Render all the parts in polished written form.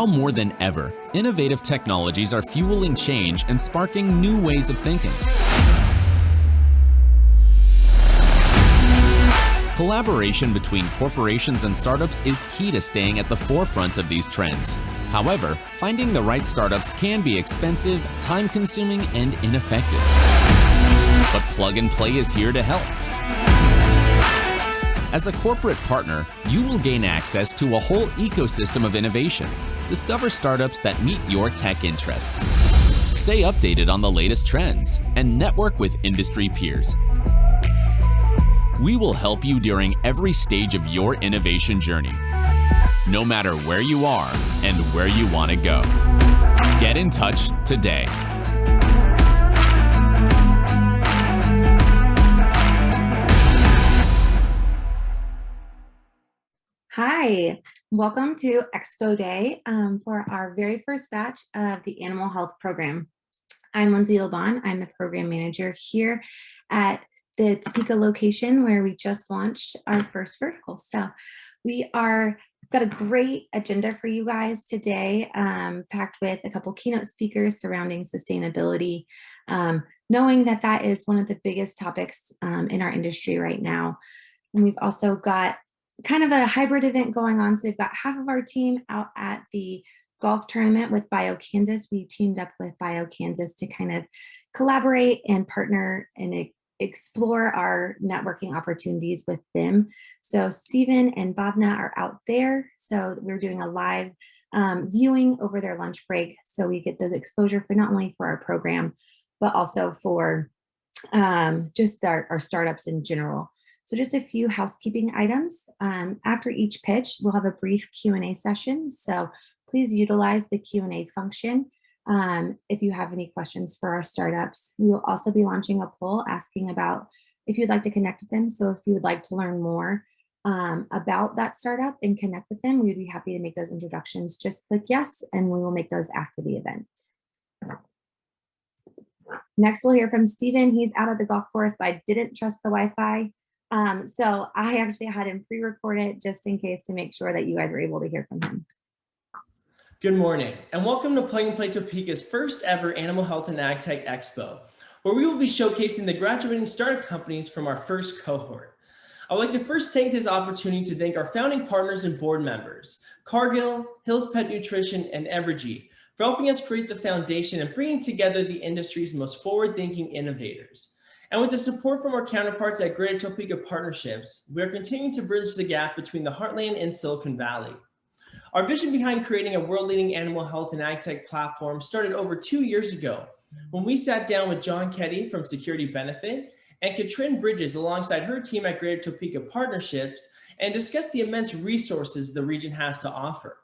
Now more than ever, innovative technologies are fueling change and sparking new ways of thinking. Collaboration between corporations and startups is key to staying at the forefront of these trends. However, finding the right startups can be expensive, time-consuming, and ineffective. But Plug and Play is here to help. As a corporate partner, you will gain access to a whole ecosystem of innovation. Discover startups that meet your tech interests. Stay updated on the latest trends and network with industry peers. We will help you during every stage of your innovation journey, no matter where you are and where you want to go. Get in touch today. Hi, welcome to Expo Day for our very first batch of the Animal Health Program. I'm Lindsay Laban. I'm the program manager here at the Topeka location where we just launched our first vertical. So we've got a great agenda for you guys today, packed with a couple keynote speakers surrounding sustainability, knowing that that is one of the biggest topics in our industry right now. And we've also got kind of a hybrid event going on. So we've got half of our team out at the golf tournament with BioKansas. We teamed up with BioKansas to kind of collaborate and partner and explore our networking opportunities with them. So Stephen and Bhavna are out there. So we're doing a live viewing over their lunch break. So we get those exposure for not only for our program, but also for just our startups in general. So just a few housekeeping items. After each pitch, we'll have a brief Q&A session. So please utilize the Q&A function if you have any questions for our startups. We will also be launching a poll asking about if you'd like to connect with them. So if you would like to learn more about that startup and connect with them, we'd be happy to make those introductions. Just click yes, and we will make those after the event. Next, we'll hear from Stephen. He's out at the golf course, but I didn't trust the Wi-Fi. So I actually had him pre-record it just in case to make sure that you guys were able to hear from him. Good morning, and welcome to Plug and Play Topeka's first ever Animal Health and Ag Tech Expo, where we will be showcasing the graduating startup companies from our first cohort. I would like to first take this opportunity to thank our founding partners and board members, Cargill, Hill's Pet Nutrition, and Evergy, for helping us create the foundation and bringing together the industry's most forward-thinking innovators. And with the support from our counterparts at Greater Topeka Partnerships, we are continuing to bridge the gap between the Heartland and Silicon Valley. Our vision behind creating a world-leading animal health and ag tech platform started over 2 years ago when we sat down with John Ketty from Security Benefit and Katrin Bridges alongside her team at Greater Topeka Partnerships and discussed the immense resources the region has to offer.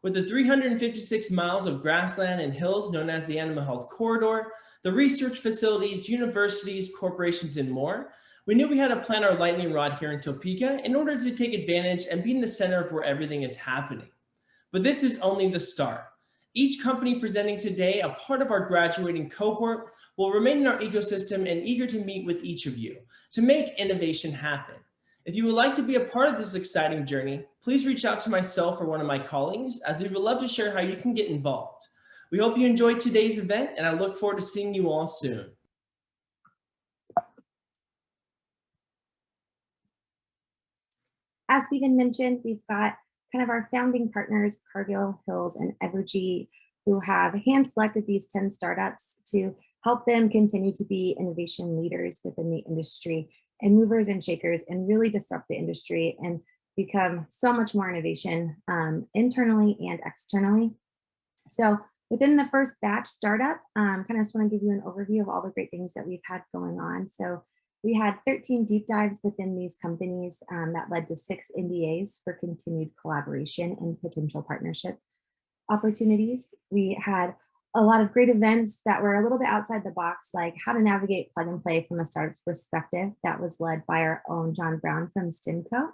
With the 356 miles of grassland and hills known as the Animal Health Corridor, the research facilities, universities, corporations, and more, we knew we had to plant our lightning rod here in Topeka in order to take advantage and be in the center of where everything is happening. But this is only the start. Each company presenting today, a part of our graduating cohort, will remain in our ecosystem and eager to meet with each of you to make innovation happen. If you would like to be a part of this exciting journey, please reach out to myself or one of my colleagues, as we would love to share how you can get involved. We hope you enjoyed today's event, and I look forward to seeing you all soon. As Stephen mentioned, we've got kind of our founding partners, Cargill, Hills, and Evergy, who have hand-selected these 10 startups to help them continue to be innovation leaders within the industry and movers and shakers and really disrupt the industry and become so much more innovation internally and externally. So within the first batch startup, kind of just want to give you an overview of all the great things that we've had going on. So we had 13 deep dives within these companies that led to 6 NDAs for continued collaboration and potential partnership opportunities. We had a lot of great events that were a little bit outside the box, like how to navigate plug and play from a startup's perspective. That was led by our own John Brown from StenCo.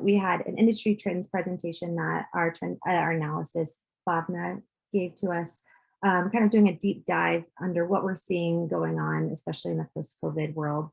We had an industry trends presentation that our analysis, Bhavna, gave to us, kind of doing a deep dive under what we're seeing going on, especially in the post-COVID world.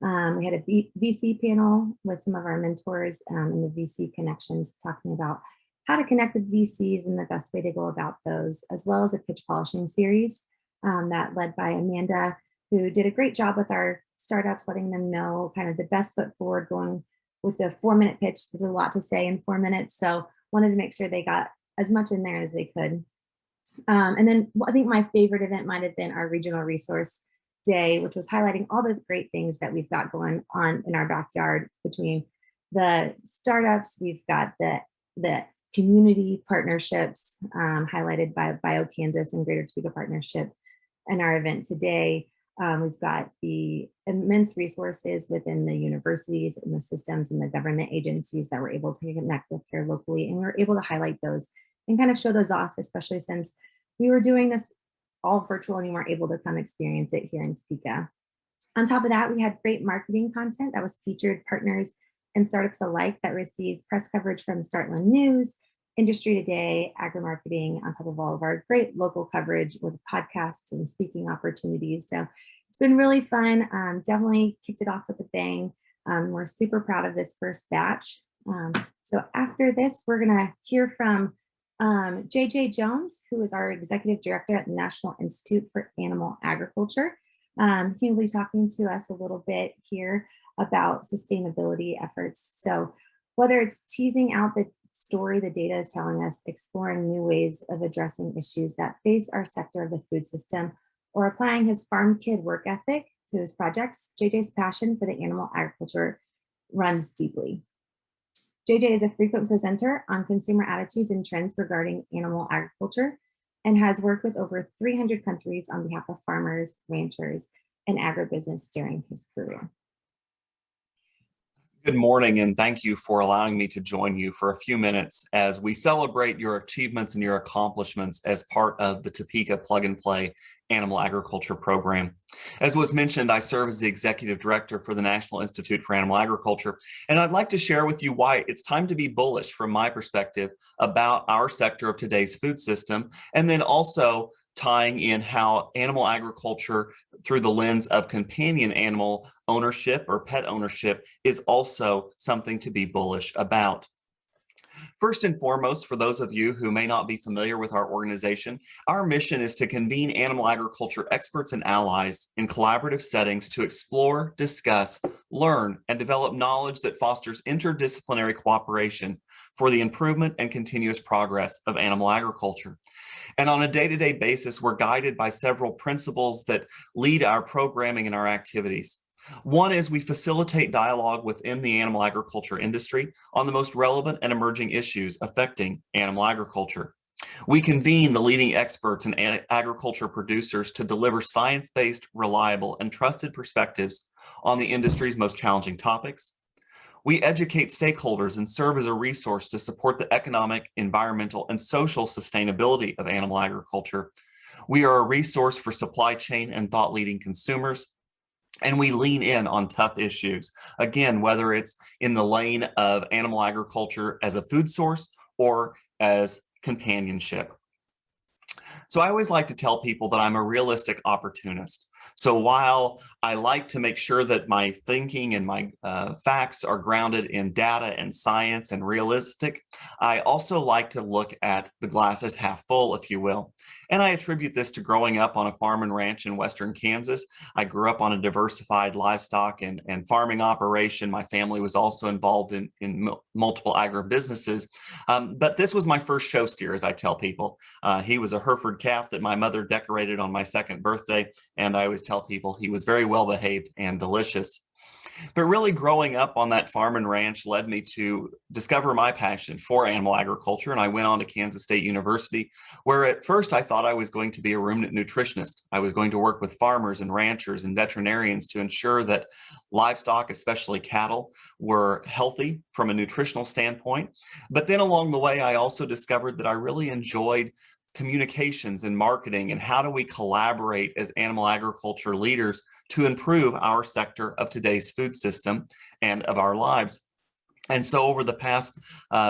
We had a VC panel with some of our mentors in the VC connections talking about how to connect with VCs and the best way to go about those, as well as a pitch polishing series that led by Amanda, who did a great job with our startups, letting them know kind of the best foot forward going with the 4-minute pitch. There's a lot to say in 4 minutes, so wanted to make sure they got as much in there as they could. And then I think my favorite event might have been our regional resource day, which was highlighting all the great things that we've got going on in our backyard between the startups. We've got the community partnerships highlighted by BioKansas and Greater Topeka Partnership. And our event today, we've got the immense resources within the universities and the systems and the government agencies that we're able to connect with here locally. And we were able to highlight those and kind of show those off, especially since we were doing this all virtual and you weren't able to come experience it here in Topeka. On top of that, we had great marketing content that was featured partners and startups alike that received press coverage from Startland News, Industry Today, Agri-Marketing, on top of all of our great local coverage with podcasts and speaking opportunities. So it's been really fun. Definitely kicked it off with a bang. We're super proud of this first batch. So after this, we're gonna hear from JJ Jones, who is our Executive Director at the National Institute for Animal Agriculture. He will be talking to us a little bit here about sustainability efforts. So whether it's teasing out the story the data is telling us, exploring new ways of addressing issues that face our sector of the food system, or applying his farm kid work ethic to his projects, JJ's passion for the animal agriculture runs deeply. JJ is a frequent presenter on consumer attitudes and trends regarding animal agriculture and has worked with over 300 countries on behalf of farmers, ranchers, and agribusiness during his career. Good morning, and thank you for allowing me to join you for a few minutes as we celebrate your achievements and your accomplishments as part of the Topeka Plug and Play Animal Agriculture Program. As was mentioned, I serve as the Executive Director for the National Institute for Animal Agriculture, and I'd like to share with you why it's time to be bullish from my perspective about our sector of today's food system, and then also tying in how animal agriculture through the lens of companion animal ownership or pet ownership is also something to be bullish about. First and foremost, for those of you who may not be familiar with our organization, our mission is to convene animal agriculture experts and allies in collaborative settings to explore, discuss, learn, and develop knowledge that fosters interdisciplinary cooperation for the improvement and continuous progress of animal agriculture. And on a day-to-day basis, we're guided by several principles that lead our programming and our activities. One is we facilitate dialogue within the animal agriculture industry on the most relevant and emerging issues affecting animal agriculture. We convene the leading experts and agriculture producers to deliver science-based, reliable, and trusted perspectives on the industry's most challenging topics. We educate stakeholders and serve as a resource to support the economic, environmental, and social sustainability of animal agriculture. We are a resource for supply chain and thought-leading consumers, and we lean in on tough issues. Again, whether it's in the lane of animal agriculture as a food source or as companionship. So I always like to tell people that I'm a realistic opportunist. So while I like to make sure that my thinking and my facts are grounded in data and science and realistic, I also like to look at the glass as half full, if you will. And I attribute this to growing up on a farm and ranch in western Kansas. I grew up on a diversified livestock and farming operation. My family was also involved in multiple agribusinesses. But this was my first show steer, as I tell people. He was a Hereford calf that my mother decorated on my second birthday, and I always tell people he was very well behaved and delicious. But really growing up on that farm and ranch led me to discover my passion for animal agriculture, and I went on to Kansas State University, where at first I thought I was going to be a ruminant nutritionist. I was going to work with farmers and ranchers and veterinarians to ensure that livestock, especially cattle, were healthy from a nutritional standpoint. But then along the way, I also discovered that I really enjoyed communications and marketing, and how do we collaborate as animal agriculture leaders to improve our sector of today's food system and of our lives. And so over the past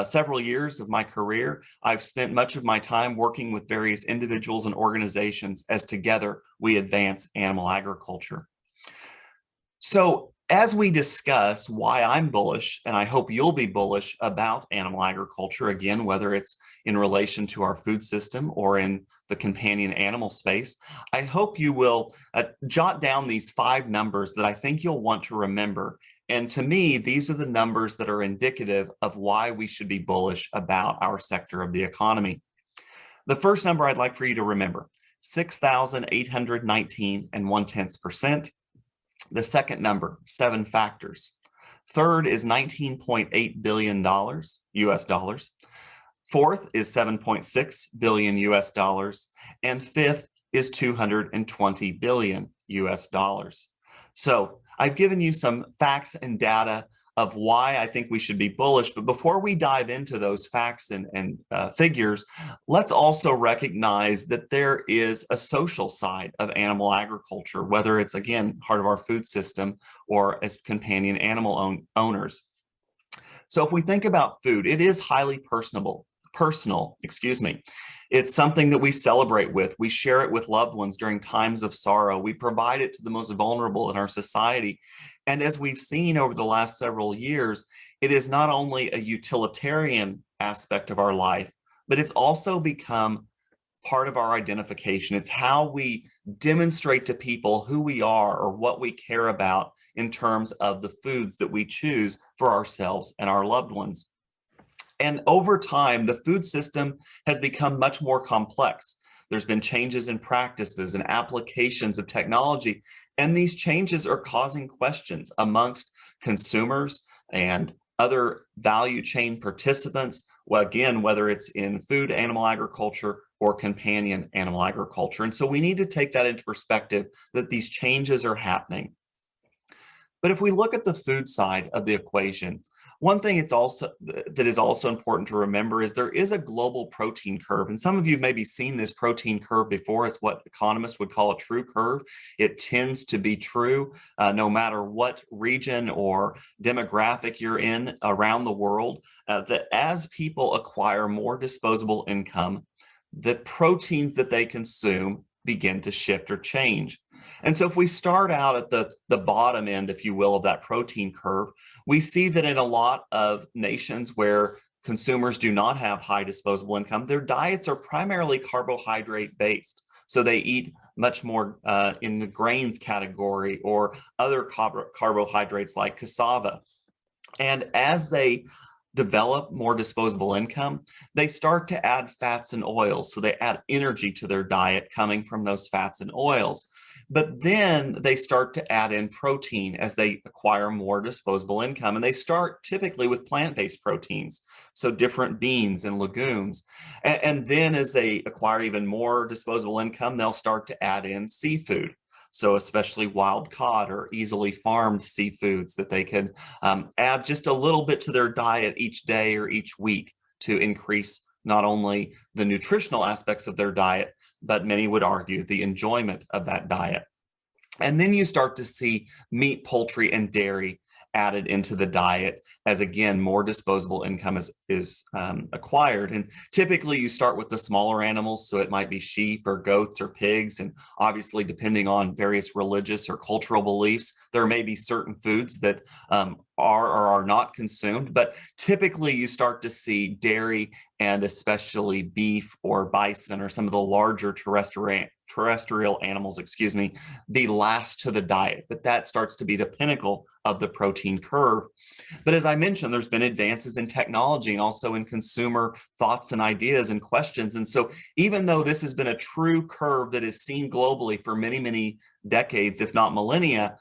several years of my career, I've spent much of my time working with various individuals and organizations as together we advance animal agriculture. So as we discuss why I'm bullish, and I hope you'll be bullish about animal agriculture, again, whether it's in relation to our food system or in the companion animal space, I hope you will jot down these 5 numbers that I think you'll want to remember. And to me, these are the numbers that are indicative of why we should be bullish about our sector of the economy. The first number I'd like for you to remember, 6,819 and 1/10%. The second number, 7 factors. Third is $19.8 billion US dollars. Fourth is 7.6 billion US dollars. And fifth is 220 billion US dollars. So I've given you some facts and data of why I think we should be bullish. But before we dive into those facts and figures, let's also recognize that there is a social side of animal agriculture, whether it's, again, part of our food system or as companion animal owners. So if we think about food, it is highly personal, It's something that we celebrate with. We share it with loved ones during times of sorrow. We provide it to the most vulnerable in our society. And as we've seen over the last several years, it is not only a utilitarian aspect of our life, but it's also become part of our identification. It's how we demonstrate to people who we are or what we care about in terms of the foods that we choose for ourselves and our loved ones. And over time, the food system has become much more complex. There's been changes in practices and applications of technology, and these changes are causing questions amongst consumers and other value chain participants, well, again, whether it's in food animal agriculture or companion animal agriculture. And so we need to take that into perspective that these changes are happening. But if we look at the food side of the equation, one thing that is also important to remember is there is a global protein curve. And some of you have maybe seen this protein curve before. It's what economists would call a true curve. It tends to be true no matter what region or demographic you're in around the world, that as people acquire more disposable income, the proteins that they consume begin to shift or change. And so if we start out at the bottom end, if you will, of that protein curve, we see that in a lot of nations where consumers do not have high disposable income, their diets are primarily carbohydrate based. So they eat much more in the grains category or other carbohydrates like cassava. And as they develop more disposable income, they start to add fats and oils. So they add energy to their diet coming from those fats and oils. But then they start to add in protein as they acquire more disposable income. And they start typically with plant-based proteins, so different beans and legumes. And then as they acquire even more disposable income, they'll start to add in seafood. So especially wild caught or easily farmed seafoods that they can add just a little bit to their diet each day or each week to increase not only the nutritional aspects of their diet, but many would argue the enjoyment of that diet. And then you start to see meat, poultry, and dairy added into the diet as, again, more disposable income is acquired. And typically you start with the smaller animals, so it might be sheep or goats or pigs. And obviously, depending on various religious or cultural beliefs, there may be certain foods that are or are not consumed. But typically you start to see dairy and especially beef or bison or some of the larger terrestrial animals, be last to the diet. But that starts to be the pinnacle of the protein curve. But as I mentioned, there's been advances in technology and also in consumer thoughts and ideas and questions. And so even though this has been a true curve that is seen globally for many, many decades, if not millennia,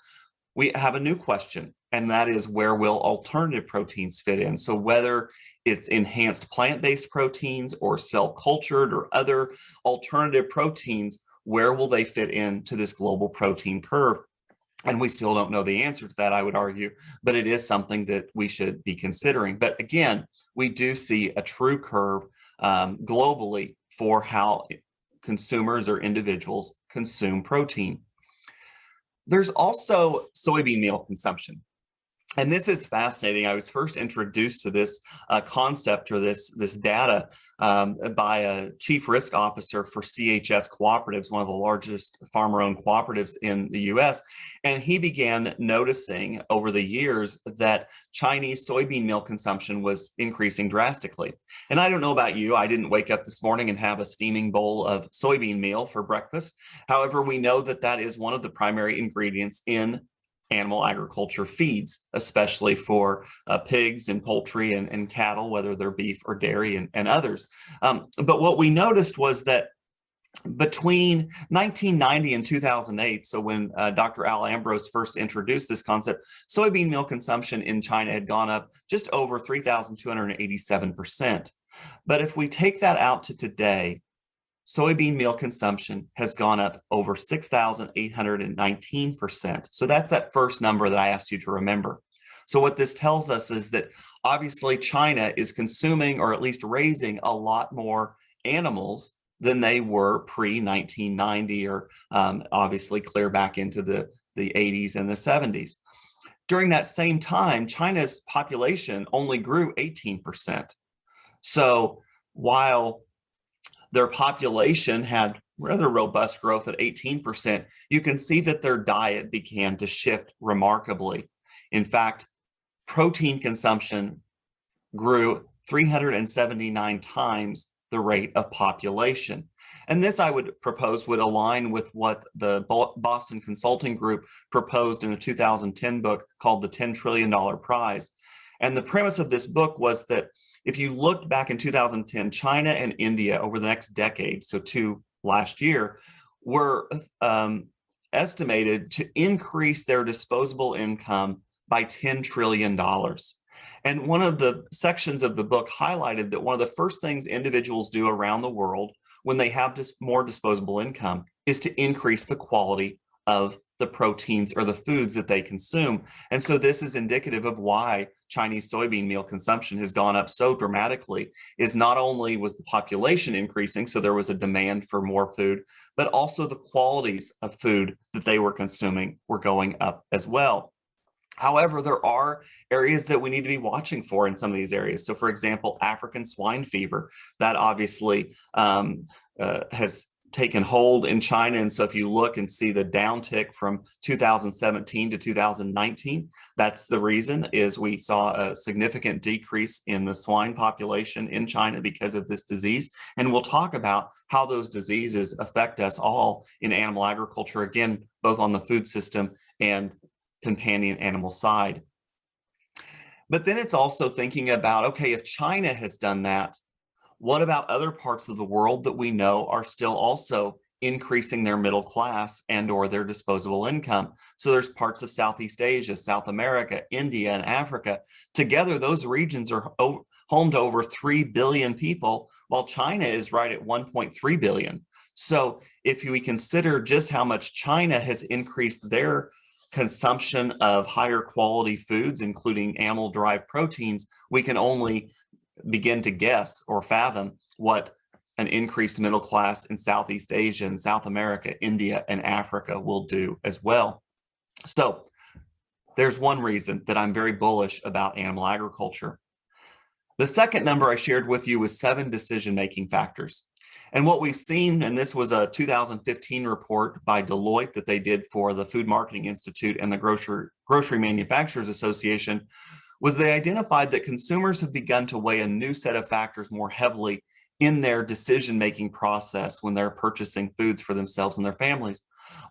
we have a new question, and that is, where will alternative proteins fit in? So whether it's enhanced plant-based proteins or cell-cultured or other alternative proteins, where will they fit into this global protein curve? And we still don't know the answer to that, I would argue, but it is something that we should be considering. But again, we do see a true curve globally for how consumers or individuals consume protein. There's also soybean meal consumption. And this is fascinating. I was first introduced to this concept or this data by a chief risk officer for CHS Cooperatives, one of the largest farmer-owned cooperatives in the US. And he began noticing over the years that Chinese soybean meal consumption was increasing drastically. And I don't know about you, I didn't wake up this morning and have a steaming bowl of soybean meal for breakfast. However, we know that that is one of the primary ingredients in animal agriculture feeds, especially for pigs and poultry and cattle, whether they're beef or dairy and others. But what we noticed was that between 1990 and 2008, so when Dr. Al Ambrose first introduced this concept, soybean meal consumption in China had gone up just over 3,287%. But if we take that out to today, soybean meal consumption has gone up over 6,819%. So that's that first number that I asked you to remember. So what this tells us is that obviously China is consuming or at least raising a lot more animals than they were pre-1990 or obviously clear back into the 80s and the 70s. During that same time, China's population only grew 18%. So while their population had rather robust growth at 18%, you can see that their diet began to shift remarkably. In fact, protein consumption grew 379 times the rate of population. And this, I would propose, would align with what the Boston Consulting Group proposed in a 2010 book called The $10 Trillion Prize. And the premise of this book was that if you looked back in 2010, China and India over the next decade, so last year, were estimated to increase their disposable income by $10 trillion. And one of the sections of the book highlighted that one of the first things individuals do around the world when they have more disposable income is to increase the quality of the proteins or the foods that they consume. And so this is indicative of why Chinese soybean meal consumption has gone up so dramatically. Is not only was the population increasing, so there was a demand for more food, but also the qualities of food that they were consuming were going up as well. However, there are areas that we need to be watching for in some of these areas. So for example, African swine fever, that obviously has taken hold in China. And so if you look and see the downtick from 2017 to 2019, that's the reason is we saw a significant decrease in the swine population in China because of this disease. And we'll talk about how those diseases affect us all in animal agriculture, again, both on the food system and companion animal side. But then it's also thinking about, okay, if China has done that, what about other parts of the world that we know are still also increasing their middle class and or their disposable income? So there's parts of Southeast Asia, South America, India, and Africa. Together, those regions are home to over 3 billion people, while China is right at 1.3 billion. So if we consider just how much China has increased their consumption of higher quality foods, including animal-derived proteins, we can only begin to guess or fathom what an increased middle class in Southeast Asia and South America, India, and Africa will do as well. So there's one reason that I'm very bullish about animal agriculture. The second number I shared with you was 7 decision-making factors. And what we've seen, and this was a 2015 report by Deloitte that they did for the Food Marketing Institute and the Grocery Manufacturers Association, was they identified that consumers have begun to weigh a new set of factors more heavily in their decision-making process when they're purchasing foods for themselves and their families.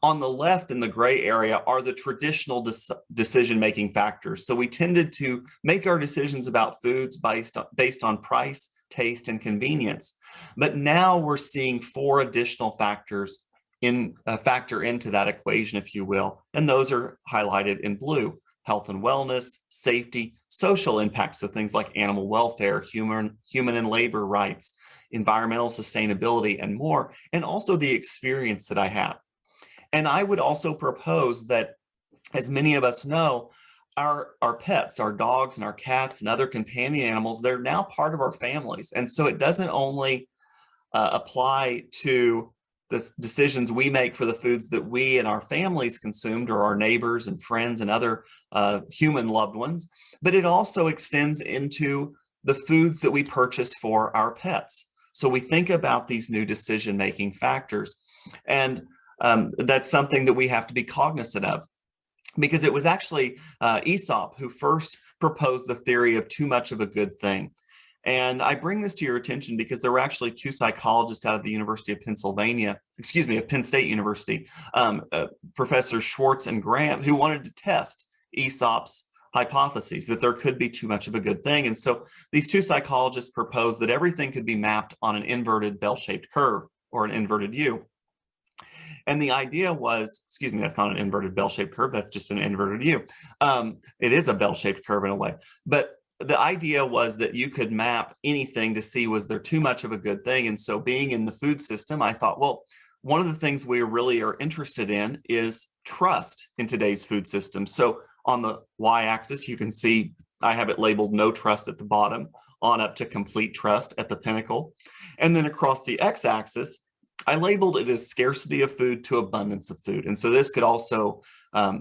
On the left in the gray area are the traditional decision-making factors. So we tended to make our decisions about foods based on price, taste, and convenience. But now we're seeing 4 additional factors factor into that equation, if you will, and those are highlighted in blue: health and wellness, safety, social impact, so things like animal welfare, human and labor rights, environmental sustainability, and more, and also the experience that I have. And I would also propose that, as many of us know, our pets, our dogs and our cats and other companion animals, they're now part of our families. And so it doesn't only apply to the decisions we make for the foods that we and our families consumed, or our neighbors and friends and other human loved ones, but it also extends into the foods that we purchase for our pets. So we think about these new decision-making factors, and that's something that we have to be cognizant of, because it was actually Aesop who first proposed the theory of too much of a good thing. And I bring this to your attention because there were actually two psychologists out of the University of Pennsylvania, excuse me, of Penn State University, Professors Schwartz and Grant, who wanted to test Aesop's hypotheses that there could be too much of a good thing. And so these two psychologists proposed that everything could be mapped on an inverted bell-shaped curve, or an inverted U. And the idea was, excuse me, that's not an inverted bell-shaped curve, that's just an inverted U. It is a bell-shaped curve in a way, but the idea was that you could map anything to see, was there too much of a good thing? And so being in the food system, I thought, well, one of the things we really are interested in is trust in today's food system. So on the y-axis, you can see I have it labeled no trust at the bottom, on up to complete trust at the pinnacle. And then across the x-axis, I labeled it as scarcity of food to abundance of food. And so this could also,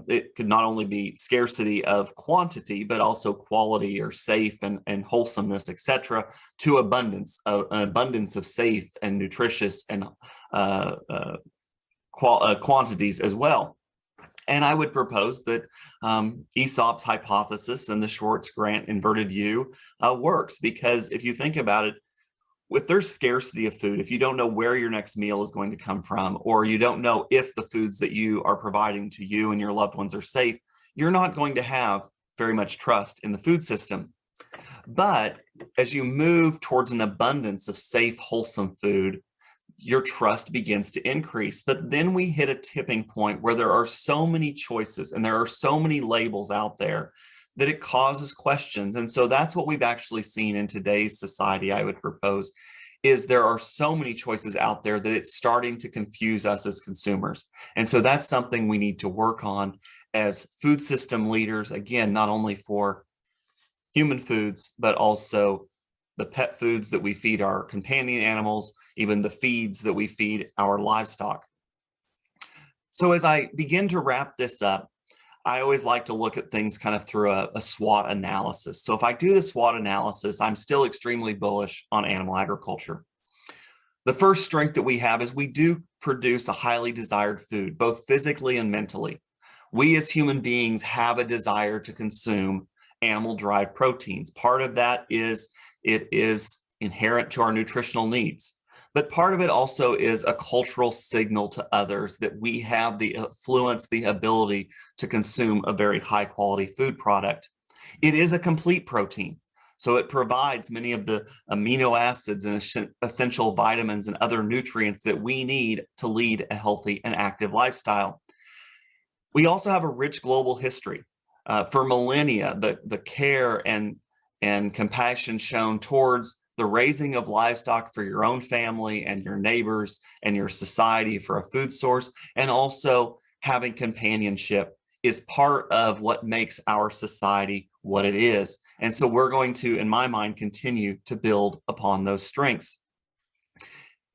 it could not only be scarcity of quantity, but also quality or safe and wholesomeness, etc., to abundance, an abundance of safe and nutritious and quantities as well. And I would propose that Aesop's hypothesis and the Schwartz-Grant inverted U works, because if you think about it, if there's scarcity of food, if you don't know where your next meal is going to come from, or you don't know if the foods that you are providing to you and your loved ones are safe, you're not going to have very much trust in the food system. But as you move towards an abundance of safe, wholesome food, your trust begins to increase. But then we hit a tipping point where there are so many choices and there are so many labels out there that it causes questions. And so that's what we've actually seen in today's society, I would propose, is there are so many choices out there that it's starting to confuse us as consumers. And so that's something we need to work on as food system leaders, again, not only for human foods, but also the pet foods that we feed our companion animals, even the feeds that we feed our livestock. So as I begin to wrap this up, I always like to look at things kind of through a SWOT analysis. So if I do the SWOT analysis, I'm still extremely bullish on animal agriculture. The first strength that we have is we do produce a highly desired food, both physically and mentally. We as human beings have a desire to consume animal-derived proteins. Part of that is it is inherent to our nutritional needs. But part of it also is a cultural signal to others that we have the affluence, the ability to consume a very high quality food product. It is a complete protein. So it provides many of the amino acids and essential vitamins and other nutrients that we need to lead a healthy and active lifestyle. We also have a rich global history. For millennia, the care and compassion shown towards the raising of livestock for your own family and your neighbors and your society for a food source, and also having companionship, is part of what makes our society what it is. And so we're going to, in my mind, continue to build upon those strengths.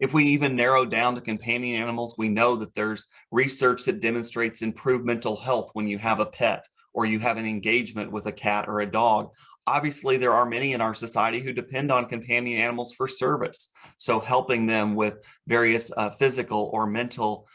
If we even narrow down to companion animals, we know that there's research that demonstrates improved mental health when you have a pet or you have an engagement with a cat or a dog. Obviously, there are many in our society who depend on companion animals for service. So helping them with various physical or mental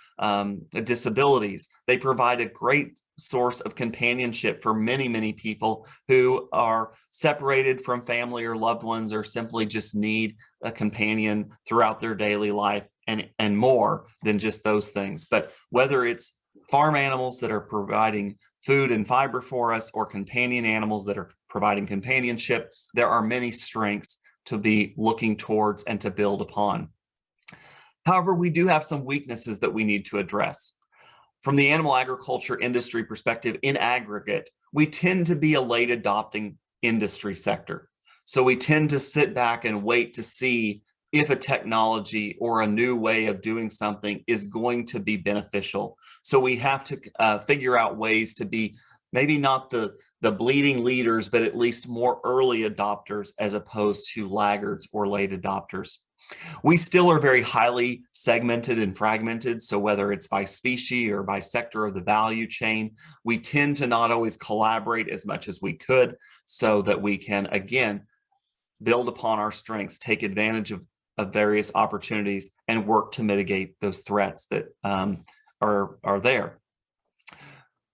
disabilities. They provide a great source of companionship for many, many people who are separated from family or loved ones, or simply just need a companion throughout their daily life, and more than just those things. But whether it's farm animals that are providing food and fiber for us, or companion animals that are providing companionship, there are many strengths to be looking towards and to build upon. However, we do have some weaknesses that we need to address. From the animal agriculture industry perspective, in aggregate, we tend to be a late adopting industry sector. So we tend to sit back and wait to see if a technology or a new way of doing something is going to be beneficial. So we have to figure out ways to be maybe not the bleeding leaders, but at least more early adopters as opposed to laggards or late adopters. We still are very highly segmented and fragmented. So whether it's by species or by sector of the value chain, we tend to not always collaborate as much as we could so that we can, again, build upon our strengths, take advantage of various opportunities, and work to mitigate those threats that are there.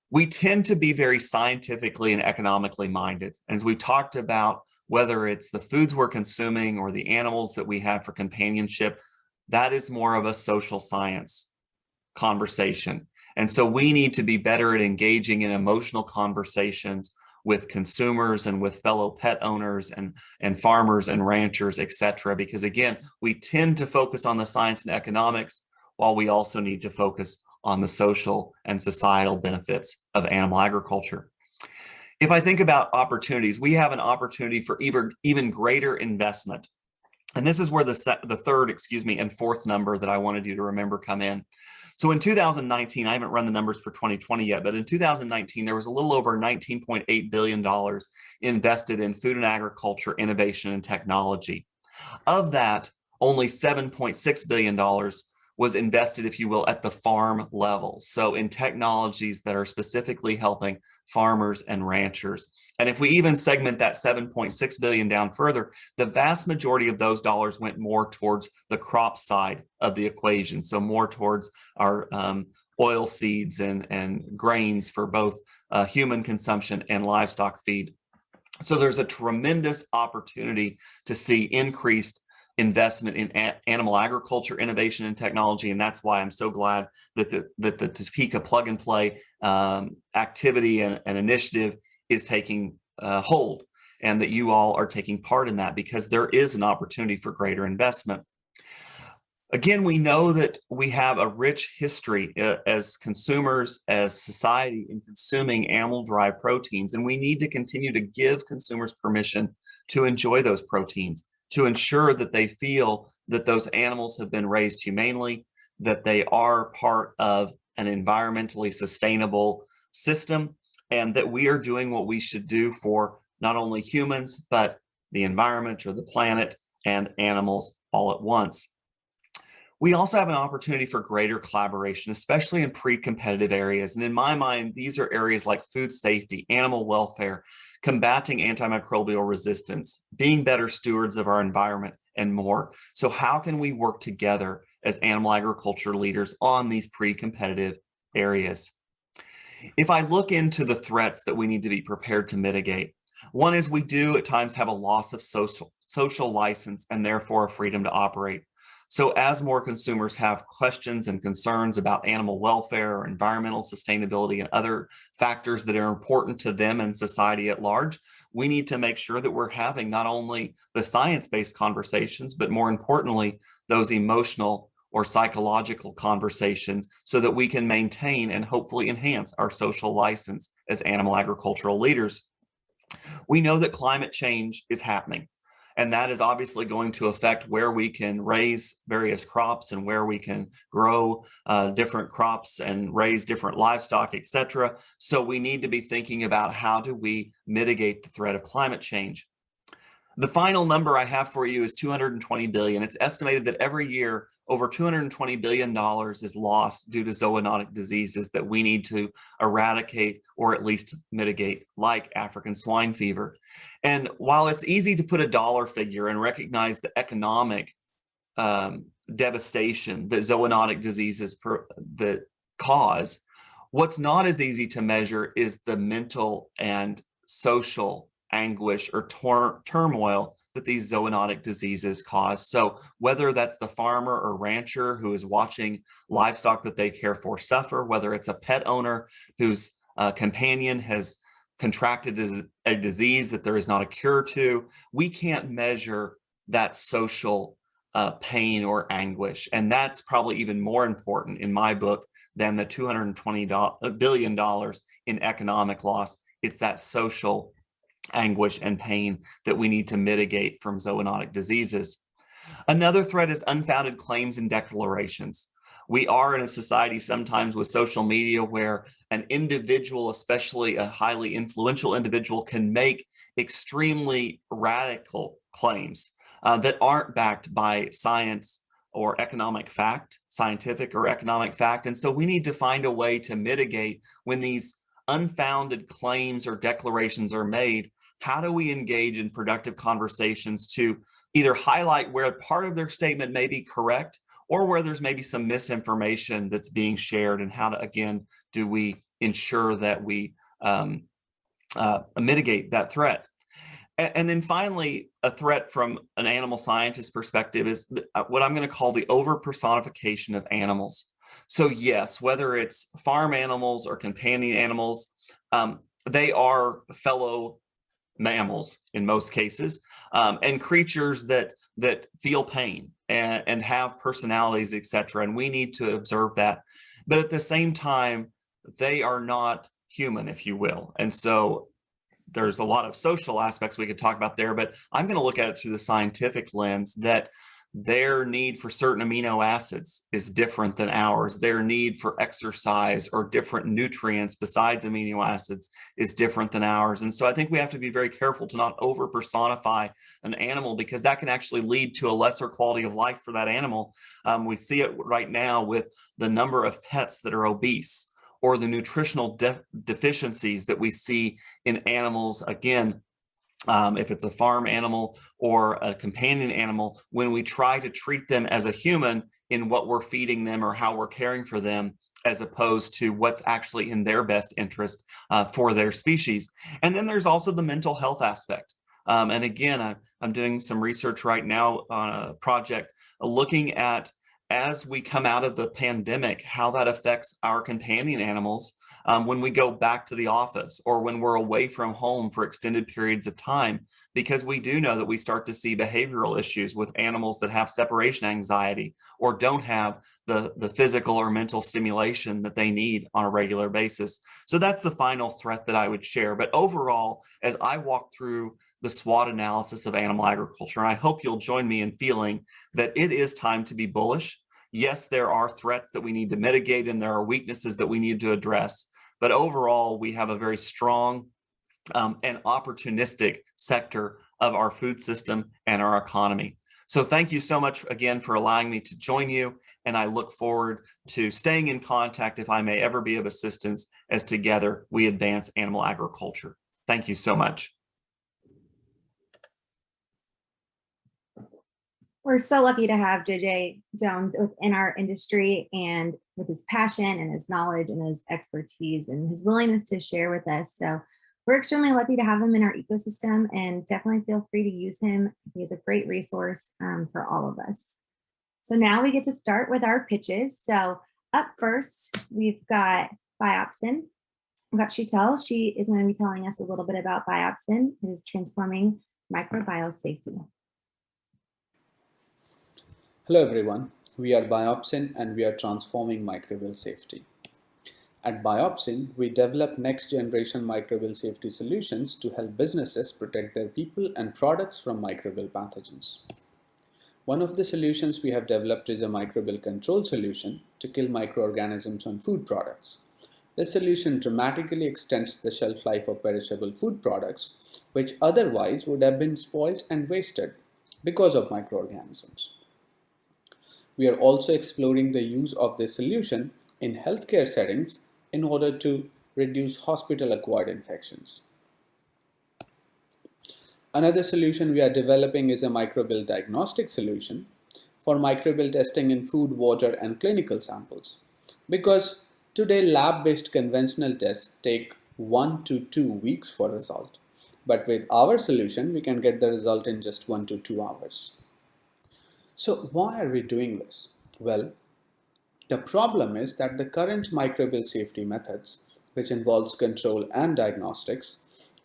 We tend to be very scientifically and economically minded. As we talked about, whether it's the foods we're consuming or the animals that we have for companionship, that is more of a social science conversation. And so we need to be better at engaging in emotional conversations with consumers and with fellow pet owners and farmers and ranchers, et cetera, because again, we tend to focus on the science and economics while we also need to focus on the social and societal benefits of animal agriculture. If I think about opportunities, we have an opportunity for even greater investment. And this is where the third, and fourth number that I wanted you to remember come in. So in 2019, I haven't run the numbers for 2020 yet, but in 2019, there was a little over $19.8 billion invested in food and agriculture, innovation, and technology. Of that, only $7.6 billion was invested, if you will, at the farm level. So in technologies that are specifically helping farmers and ranchers. And if we even segment that 7.6 billion down further, the vast majority of those dollars went more towards the crop side of the equation. So more towards our oil seeds and grains for both human consumption and livestock feed. So there's a tremendous opportunity to see increased investment in animal agriculture, innovation, and technology. And that's why I'm so glad that the Topeka plug and play activity and initiative is taking hold, and that you all are taking part in that, because there is an opportunity for greater investment. Again, we know that we have a rich history as consumers, as society, in consuming animal-derived proteins, and we need to continue to give consumers permission to enjoy those proteins, to ensure that they feel that those animals have been raised humanely, that they are part of an environmentally sustainable system, and that we are doing what we should do for not only humans, but the environment or the planet and animals all at once. We also have an opportunity for greater collaboration, especially in pre-competitive areas. And in my mind, these are areas like food safety, animal welfare, combating antimicrobial resistance, being better stewards of our environment, and more. So how can we work together as animal agriculture leaders on these pre-competitive areas? If I look into the threats that we need to be prepared to mitigate, one is we do at times have a loss of social license and therefore a freedom to operate. So as more consumers have questions and concerns about animal welfare or environmental sustainability and other factors that are important to them and society at large, we need to make sure that we're having not only the science-based conversations, but more importantly, those emotional or psychological conversations so that we can maintain and hopefully enhance our social license as animal agricultural leaders. We know that climate change is happening. And that is obviously going to affect where we can raise various crops and where we can grow different crops and raise different livestock, et cetera. So we need to be thinking about how do we mitigate the threat of climate change. The final number I have for you is $220 billion. It's estimated that every year over $220 billion is lost due to zoonotic diseases that we need to eradicate or at least mitigate, like African swine fever. And while it's easy to put a dollar figure and recognize the economic devastation that zoonotic diseases that cause, what's not as easy to measure is the mental and social anguish or turmoil that these zoonotic diseases cause. So whether that's the farmer or rancher who is watching livestock that they care for suffer, whether it's a pet owner whose companion has contracted a disease that there is not a cure to, we can't measure that social pain or anguish. And that's probably even more important in my book than the $220 billion in economic loss. It's that social anguish and pain that we need to mitigate from zoonotic diseases. Another threat is unfounded claims and declarations. We are in a society sometimes with social media where an individual, especially a highly influential individual, can make extremely radical claims that aren't backed by science or economic fact, scientific or economic fact. And so we need to find a way to mitigate when these unfounded claims or declarations are made. How do we engage in productive conversations to either highlight where part of their statement may be correct or where there's maybe some misinformation that's being shared, and how to, again, do we ensure that we mitigate that threat? And then finally, a threat from an animal scientist perspective is what I'm going to call the over-personification of animals. So yes, whether it's farm animals or companion animals, they are fellow mammals in most cases, and creatures that feel pain and have personalities, etc. And we need to observe that. But at the same time, they are not human, if you will. And so there's a lot of social aspects we could talk about there, but I'm going to look at it through the scientific lens that their need for certain amino acids is different than ours. Their need for exercise or different nutrients besides amino acids is different than ours. And so I think we have to be very careful to not over personify an animal, because that can actually lead to a lesser quality of life for that animal. We see it right now with the number of pets that are obese, or the nutritional deficiencies that we see in animals, again, if it's a farm animal or a companion animal, when we try to treat them as a human in what we're feeding them or how we're caring for them, as opposed to what's actually in their best interest for their species. And then there's also the mental health aspect. And again, I'm doing some research right now on a project looking at, as we come out of the pandemic, how that affects our companion animals when we go back to the office or when we're away from home for extended periods of time, because we do know that we start to see behavioral issues with animals that have separation anxiety or don't have the physical or mental stimulation that they need on a regular basis. So that's the final threat that I would share. But overall, as I walk through the SWOT analysis of animal agriculture, and I hope you'll join me in feeling that it is time to be bullish. Yes, there are threats that we need to mitigate, and there are weaknesses that we need to address. But overall, we have a very strong and opportunistic sector of our food system and our economy. So thank you so much again for allowing me to join you. And I look forward to staying in contact if I may ever be of assistance as together we advance animal agriculture. Thank you so much. We're so lucky to have JJ Jones within our industry, and with his passion and his knowledge and his expertise and his willingness to share with us. So we're extremely lucky to have him in our ecosystem, and definitely feel free to use him. He is a great resource for all of us. So now we get to start with our pitches. So up first, we've got Biopsin. We've got Sheetal. She is going to be telling us a little bit about Biopsin. It is transforming microbial safety. Hello everyone, we are Biopsin and we are transforming microbial safety. At Biopsin, we develop next generation microbial safety solutions to help businesses protect their people and products from microbial pathogens. One of the solutions we have developed is a microbial control solution to kill microorganisms on food products. This solution dramatically extends the shelf life of perishable food products, which otherwise would have been spoiled and wasted because of microorganisms. We are also exploring the use of this solution in healthcare settings in order to reduce hospital-acquired infections. Another solution we are developing is a microbial diagnostic solution for microbial testing in food, water, and clinical samples. Because today lab-based conventional tests take 1 to 2 weeks for a result. But with our solution, we can get the result in just 1 to 2 hours. So why are we doing this? Well, the problem is that the current microbial safety methods, which involves control and diagnostics,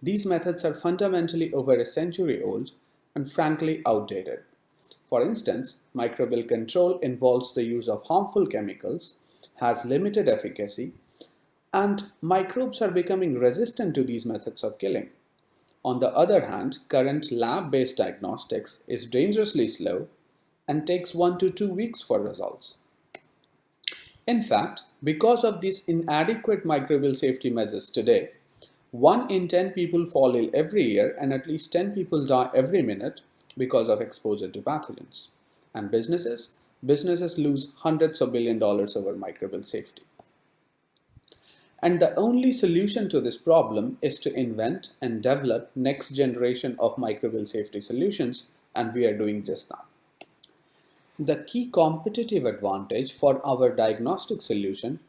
these methods are fundamentally over a century old and frankly outdated. For instance, microbial control involves the use of harmful chemicals, has limited efficacy, and microbes are becoming resistant to these methods of killing. On the other hand, current lab-based diagnostics is dangerously slow and takes 1 to 2 weeks for results. In fact, because of these inadequate microbial safety measures today, 1 in 10 people fall ill every year and at least 10 people die every minute because of exposure to pathogens. And businesses lose hundreds of billion dollars over microbial safety. And the only solution to this problem is to invent and develop next generation of microbial safety solutions, and we are doing just that. The key competitive advantage for our diagnostic solution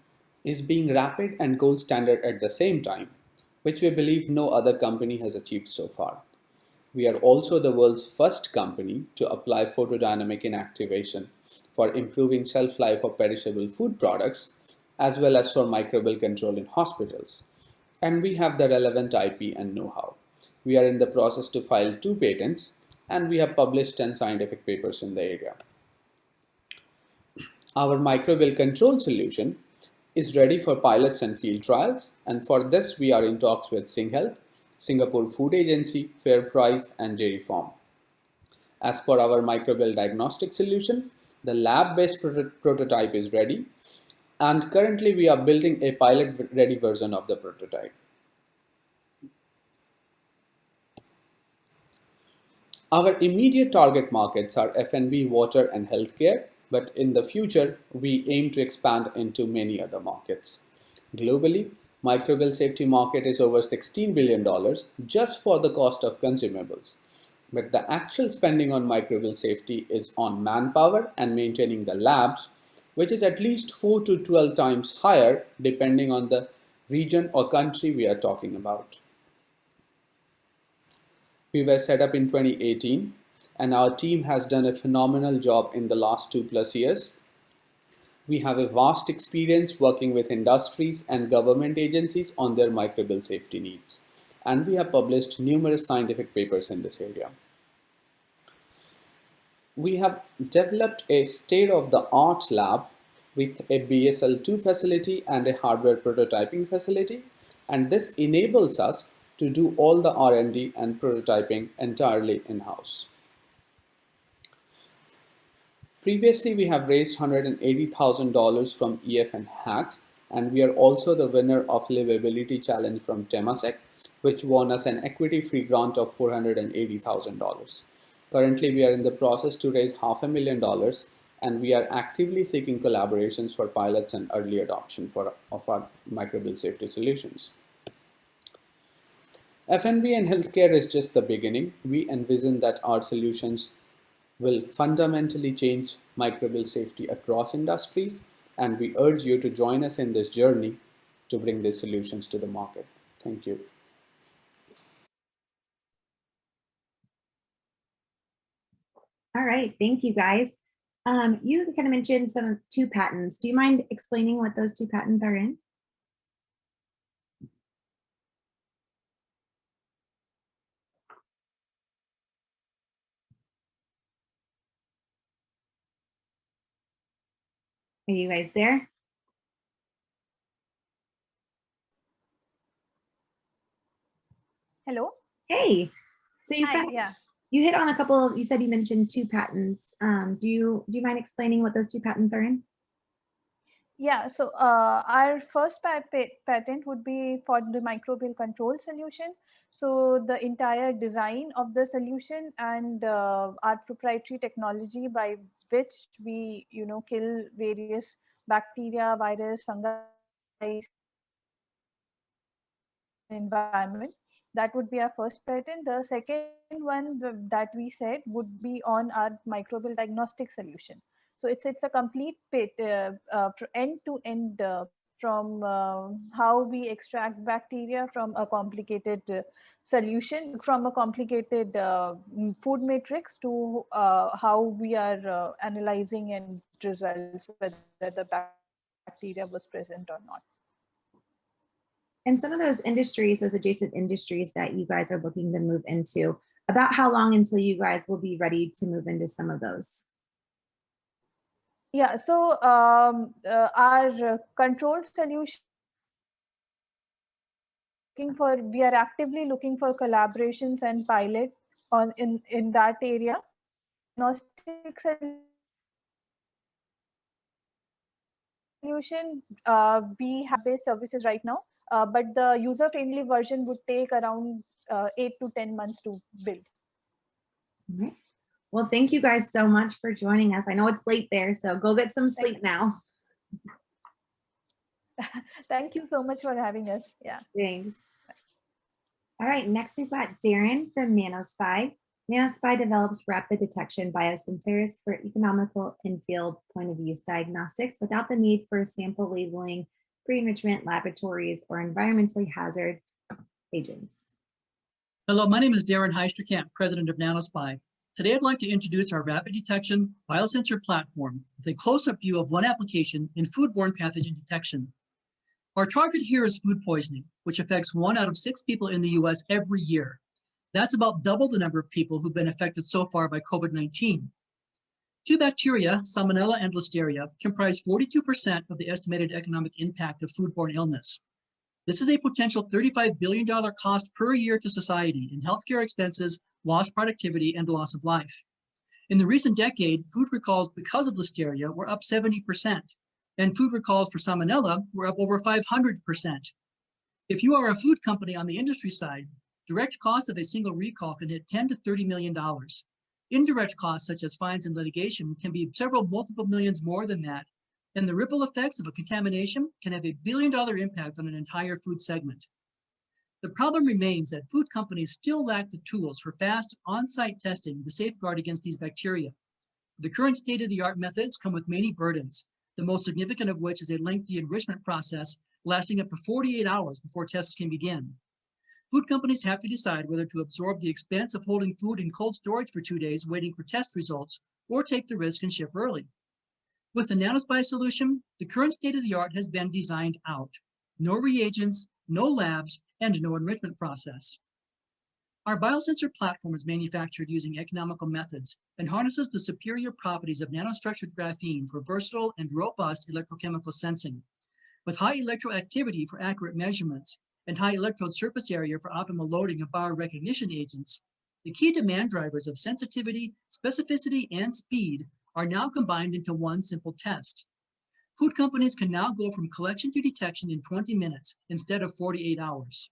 is being rapid and gold standard at the same time, which we believe no other company has achieved so far. We are also the world's first company to apply photodynamic inactivation for improving shelf life of perishable food products, as well as for microbial control in hospitals. And we have the relevant IP and know-how. We are in the process to file 2 patents, and we have published 10 scientific papers in the area. Our microbial control solution is ready for pilots and field trials, and for this we are in talks with SingHealth, Singapore Food Agency, FairPrice, and Dairy Farm. As for our microbial diagnostic solution, the lab-based prototype is ready, and currently we are building a pilot-ready version of the prototype. Our immediate target markets are F&B, water, and healthcare, but in the future, we aim to expand into many other markets. Globally, microbial safety market is over $16 billion just for the cost of consumables. But the actual spending on microbial safety is on manpower and maintaining the labs, which is at least 4 to 12 times higher depending on the region or country we are talking about. We were set up in 2018, and our team has done a phenomenal job in the last 2+ years. We have a vast experience working with industries and government agencies on their microbial safety needs, and we have published numerous scientific papers in this area. We have developed a state-of-the-art lab with a BSL-2 facility and a hardware prototyping facility, and this enables us to do all the R&D and prototyping entirely in-house. Previously, we have raised $180,000 from EF and Hacks, and we are also the winner of Livability Challenge from Temasek, which won us an equity-free grant of $480,000. Currently, we are in the process to raise $500,000, and we are actively seeking collaborations for pilots and early adoption of our microbial safety solutions. F&B and healthcare is just the beginning. We envision that our solutions will fundamentally change microbial safety across industries, and we urge you to join us in this journey to bring these solutions to the market. Thank you. All right, thank you guys. You kind of mentioned 2 patents. Do you mind explaining what those 2 patents are in? Are you guys there? Hello. Hey, so you hit on a couple. You said you mentioned 2 patents. Do you mind explaining what those 2 patents are in? Yeah, so our first patent would be for the microbial control solution. So the entire design of the solution and our proprietary technology by which we, kill various bacteria, virus, fungi, environment. That would be our first patent. The second one that we said would be on our microbial diagnostic solution. So it's a complete end to end from how we extract bacteria from a complicated solution, from a complicated food matrix to how we are analyzing and results whether the bacteria was present or not. And some of those industries, those adjacent industries that you guys are looking to move into, about how long until you guys will be ready to move into some of those? Yeah, so our control solution, we are actively looking for collaborations and pilot in that area. Diagnostic solution, we have base services right now, but the user-friendly version would take around 8 to 10 months to build. Right. Well, thank you guys so much for joining us. I know it's late there, so go get some sleep now. Thank you so much for having us. Yeah. Thanks. All right, next we've got Darren from NanoSpy. NanoSpy develops rapid detection biosensors for economical in-field point-of-use diagnostics without the need for sample labeling, pre-enrichment laboratories, or environmentally hazard agents. Hello, my name is Darren Heisterkamp, president of NanoSpy. Today I'd like to introduce our rapid detection biosensor platform with a close-up view of one application in foodborne pathogen detection. Our target here is food poisoning, which affects 1 out of 6 people in the US every year. That's about double the number of people who've been affected so far by COVID-19. 2 bacteria, Salmonella and Listeria, comprise 42% of the estimated economic impact of foodborne illness. This is a potential $35 billion cost per year to society in healthcare expenses, lost productivity, and loss of life. In the recent decade, food recalls because of Listeria were up 70%, and food recalls for Salmonella were up over 500%. If you are a food company on the industry side, direct costs of a single recall can hit $10 to $30 million. Indirect costs such as fines and litigation can be several multiple millions more than that, and the ripple effects of a contamination can have a billion-dollar impact on an entire food segment. The problem remains that food companies still lack the tools for fast on-site testing to safeguard against these bacteria. The current state-of-the-art methods come with many burdens, the most significant of which is a lengthy enrichment process lasting up to 48 hours before tests can begin. Food companies have to decide whether to absorb the expense of holding food in cold storage for 2 days waiting for test results or take the risk and ship early. With the NanoSpy solution, the current state-of-the-art has been designed out. No reagents, no labs, and no enrichment process. Our biosensor platform is manufactured using economical methods and harnesses the superior properties of nanostructured graphene for versatile and robust electrochemical sensing. With high electroactivity for accurate measurements and high electrode surface area for optimal loading of biorecognition agents, the key demand drivers of sensitivity, specificity, and speed are now combined into one simple test. Food companies can now go from collection to detection in 20 minutes instead of 48 hours.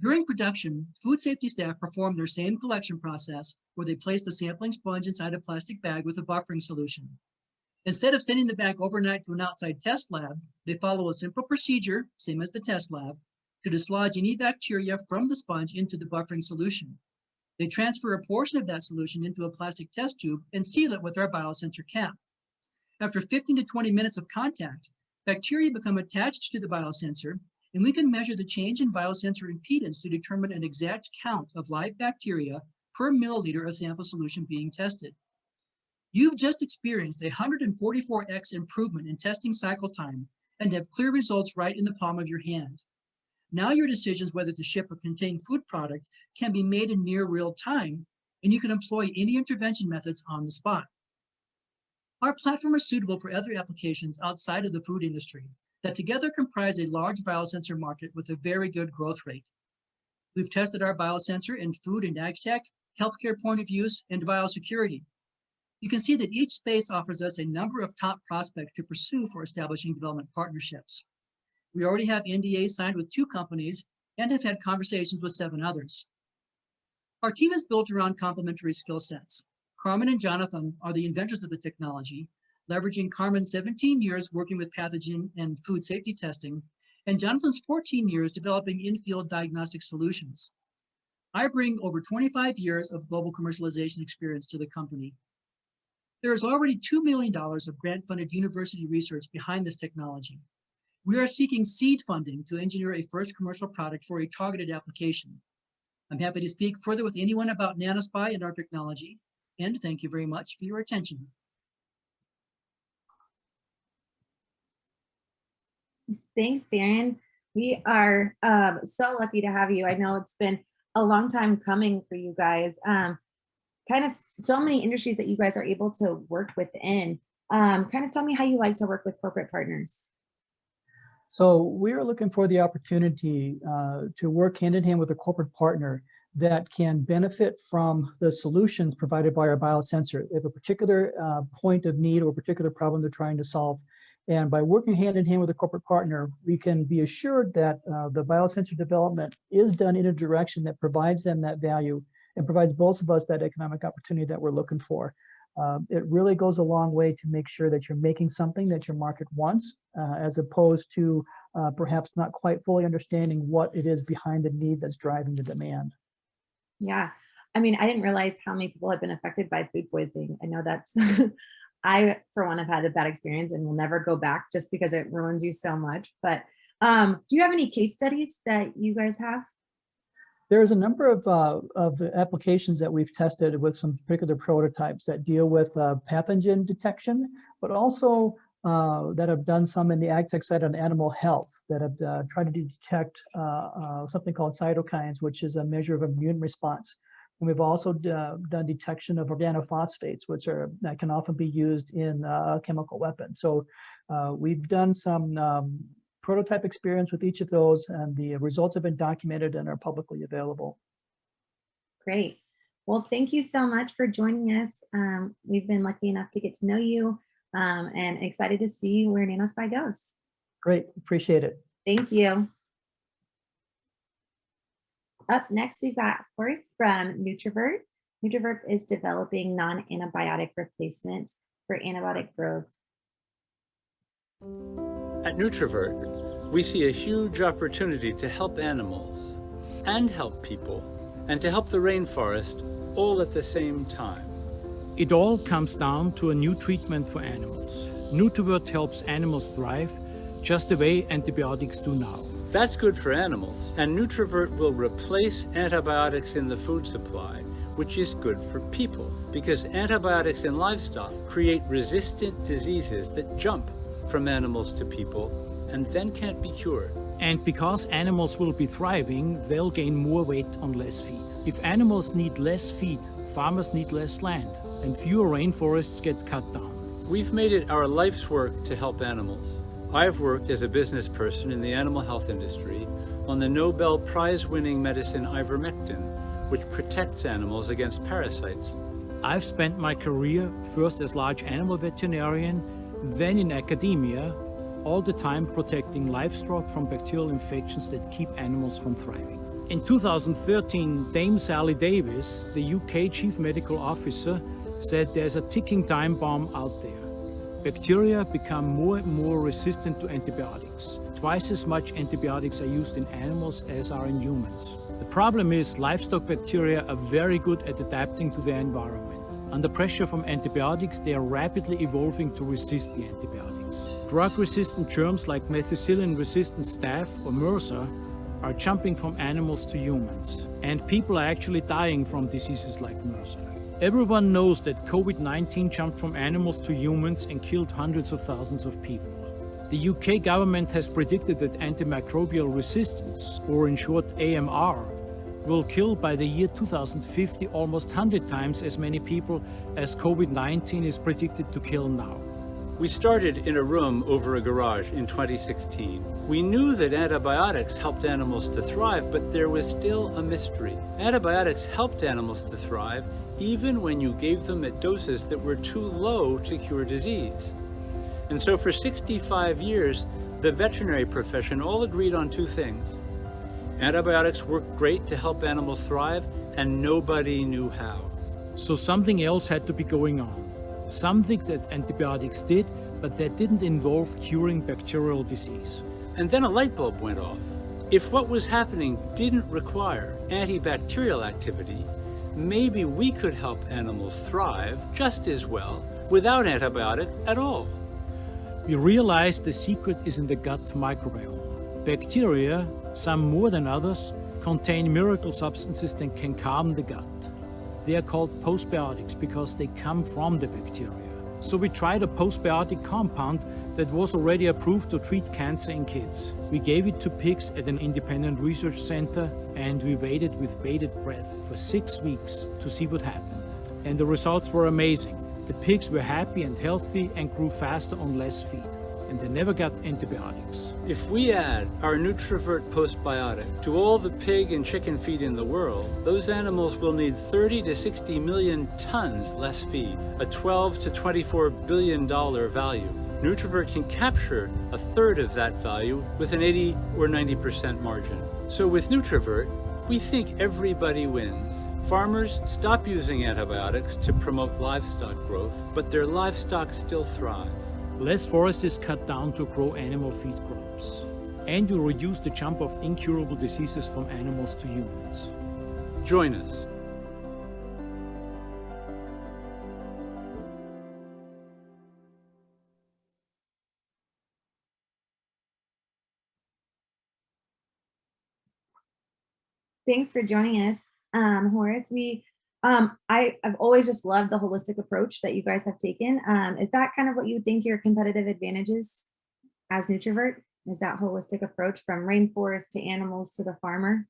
During production, food safety staff perform their same collection process where they place the sampling sponge inside a plastic bag with a buffering solution. Instead of sending the bag overnight to an outside test lab, they follow a simple procedure, same as the test lab, to dislodge any bacteria from the sponge into the buffering solution. They transfer a portion of that solution into a plastic test tube and seal it with our biosensor cap. After 15 to 20 minutes of contact, bacteria become attached to the biosensor, and we can measure the change in biosensor impedance to determine an exact count of live bacteria per milliliter of sample solution being tested. You've just experienced a 144x improvement in testing cycle time and have clear results right in the palm of your hand. Now your decisions whether to ship or contain food product can be made in near real time, and you can employ any intervention methods on the spot. Our platform is suitable for other applications outside of the food industry that together comprise a large biosensor market with a very good growth rate. We've tested our biosensor in food and ag tech, healthcare point of use, and biosecurity. You can see that each space offers us a number of top prospects to pursue for establishing development partnerships. We already have NDAs signed with 2 companies and have had conversations with 7 others. Our team is built around complementary skill sets. Carmen and Jonathan are the inventors of the technology, leveraging Carmen's 17 years working with pathogen and food safety testing, and Jonathan's 14 years developing in-field diagnostic solutions. I bring over 25 years of global commercialization experience to the company. There is already $2 million of grant-funded university research behind this technology. We are seeking seed funding to engineer a first commercial product for a targeted application. I'm happy to speak further with anyone about NanoSpy and our technology, and thank you very much for your attention. Thanks, Darren. We are so lucky to have you. I know it's been a long time coming for you guys. Kind of so many industries that you guys are able to work within. Kind of tell me how you like to work with corporate partners. So we're looking for the opportunity to work hand in hand with a corporate partner that can benefit from the solutions provided by our biosensor. They have a particular point of need or a particular problem they're trying to solve. And by working hand in hand with a corporate partner, we can be assured that the biosensor development is done in a direction that provides them that value and provides both of us that economic opportunity that we're looking for. It really goes a long way to make sure that you're making something that your market wants, as opposed to perhaps not quite fully understanding what it is behind the need that's driving the demand. Yeah. I mean, I didn't realize how many people have been affected by food poisoning. I know that's, I, for one, have had a bad experience and will never go back just because it ruins you so much. But do you have any case studies that you guys have? There's a number of applications that we've tested with some particular prototypes that deal with pathogen detection, but also that have done some in the ag tech side on animal health, that have tried to detect something called cytokines, which is a measure of immune response. And we've also done detection of organophosphates, which that can often be used in chemical weapons. So we've done some prototype experience with each of those, and the results have been documented and are publicly available. Great. Well, thank you so much for joining us. We've been lucky enough to get to know you and excited to see where NanoSpy goes. Great, appreciate it. Thank you. Up next, we've got reports from Nutrivert. Nutrivert is developing non-antibiotic replacements for antibiotic growth. At Nutrivert, we see a huge opportunity to help animals and help people, and to help the rainforest all at the same time. It all comes down to a new treatment for animals. Nutrivert helps animals thrive just the way antibiotics do now. That's good for animals, and Nutrivert will replace antibiotics in the food supply, which is good for people, because antibiotics in livestock create resistant diseases that jump from animals to people and then can't be cured. And because animals will be thriving, they'll gain more weight on less feed. If animals need less feed, farmers need less land, and fewer rainforests get cut down. We've made it our life's work to help animals. I've worked as a business person in the animal health industry on the Nobel Prize-winning medicine ivermectin, which protects animals against parasites. I've spent my career first as large animal veterinarian, then in academia, all the time protecting livestock from bacterial infections that keep animals from thriving. In 2013, Dame Sally Davis, the UK Chief Medical Officer, said there's a ticking time bomb out there. Bacteria become more and more resistant to antibiotics. Twice as much antibiotics are used in animals as are in humans. The problem is livestock bacteria are very good at adapting to their environment. Under pressure from antibiotics, they are rapidly evolving to resist the antibiotics. Drug-resistant germs like methicillin-resistant staph or MRSA are jumping from animals to humans, and people are actually dying from diseases like MRSA. Everyone knows that COVID-19 jumped from animals to humans and killed hundreds of thousands of people. The UK government has predicted that antimicrobial resistance, or in short AMR, will kill by the year 2050 almost 100 times as many people as COVID-19 is predicted to kill now. We started in a room over a garage in 2016. We knew that antibiotics helped animals to thrive, but there was still a mystery. Antibiotics helped animals to thrive even when you gave them at doses that were too low to cure disease. And so for 65 years, the veterinary profession all agreed on two things. Antibiotics work great to help animals thrive, and nobody knew how. So something else had to be going on. Something that antibiotics did, but that didn't involve curing bacterial disease. And then a light bulb went off. If what was happening didn't require antibacterial activity, maybe we could help animals thrive just as well without antibiotics at all. We realized the secret is in the gut microbiome. Bacteria, some more than others, contain miracle substances that can calm the gut. They are called postbiotics because they come from the bacteria. So we tried a postbiotic compound that was already approved to treat cancer in kids. We gave it to pigs at an independent research center, and we waited with bated breath for 6 weeks to see what happened. And the results were amazing. The pigs were happy and healthy and grew faster on less feed, and they never got antibiotics. If we add our Nutrivert postbiotic to all the pig and chicken feed in the world, those animals will need 30 to 60 million tons less feed, a $12 to $24 billion value. Nutrivert can capture a third of that value with an 80 or 90% margin. So with Nutrivert, we think everybody wins. Farmers stop using antibiotics to promote livestock growth, but their livestock still thrive. Less forest is cut down to grow animal feed crops. And you reduce the jump of incurable diseases from animals to humans. Join us. Thanks for joining us, Horace. I've always just loved the holistic approach that you guys have taken. Is that kind of what you think your competitive advantage is as Nutrivert? Is that holistic approach from rainforest to animals to the farmer?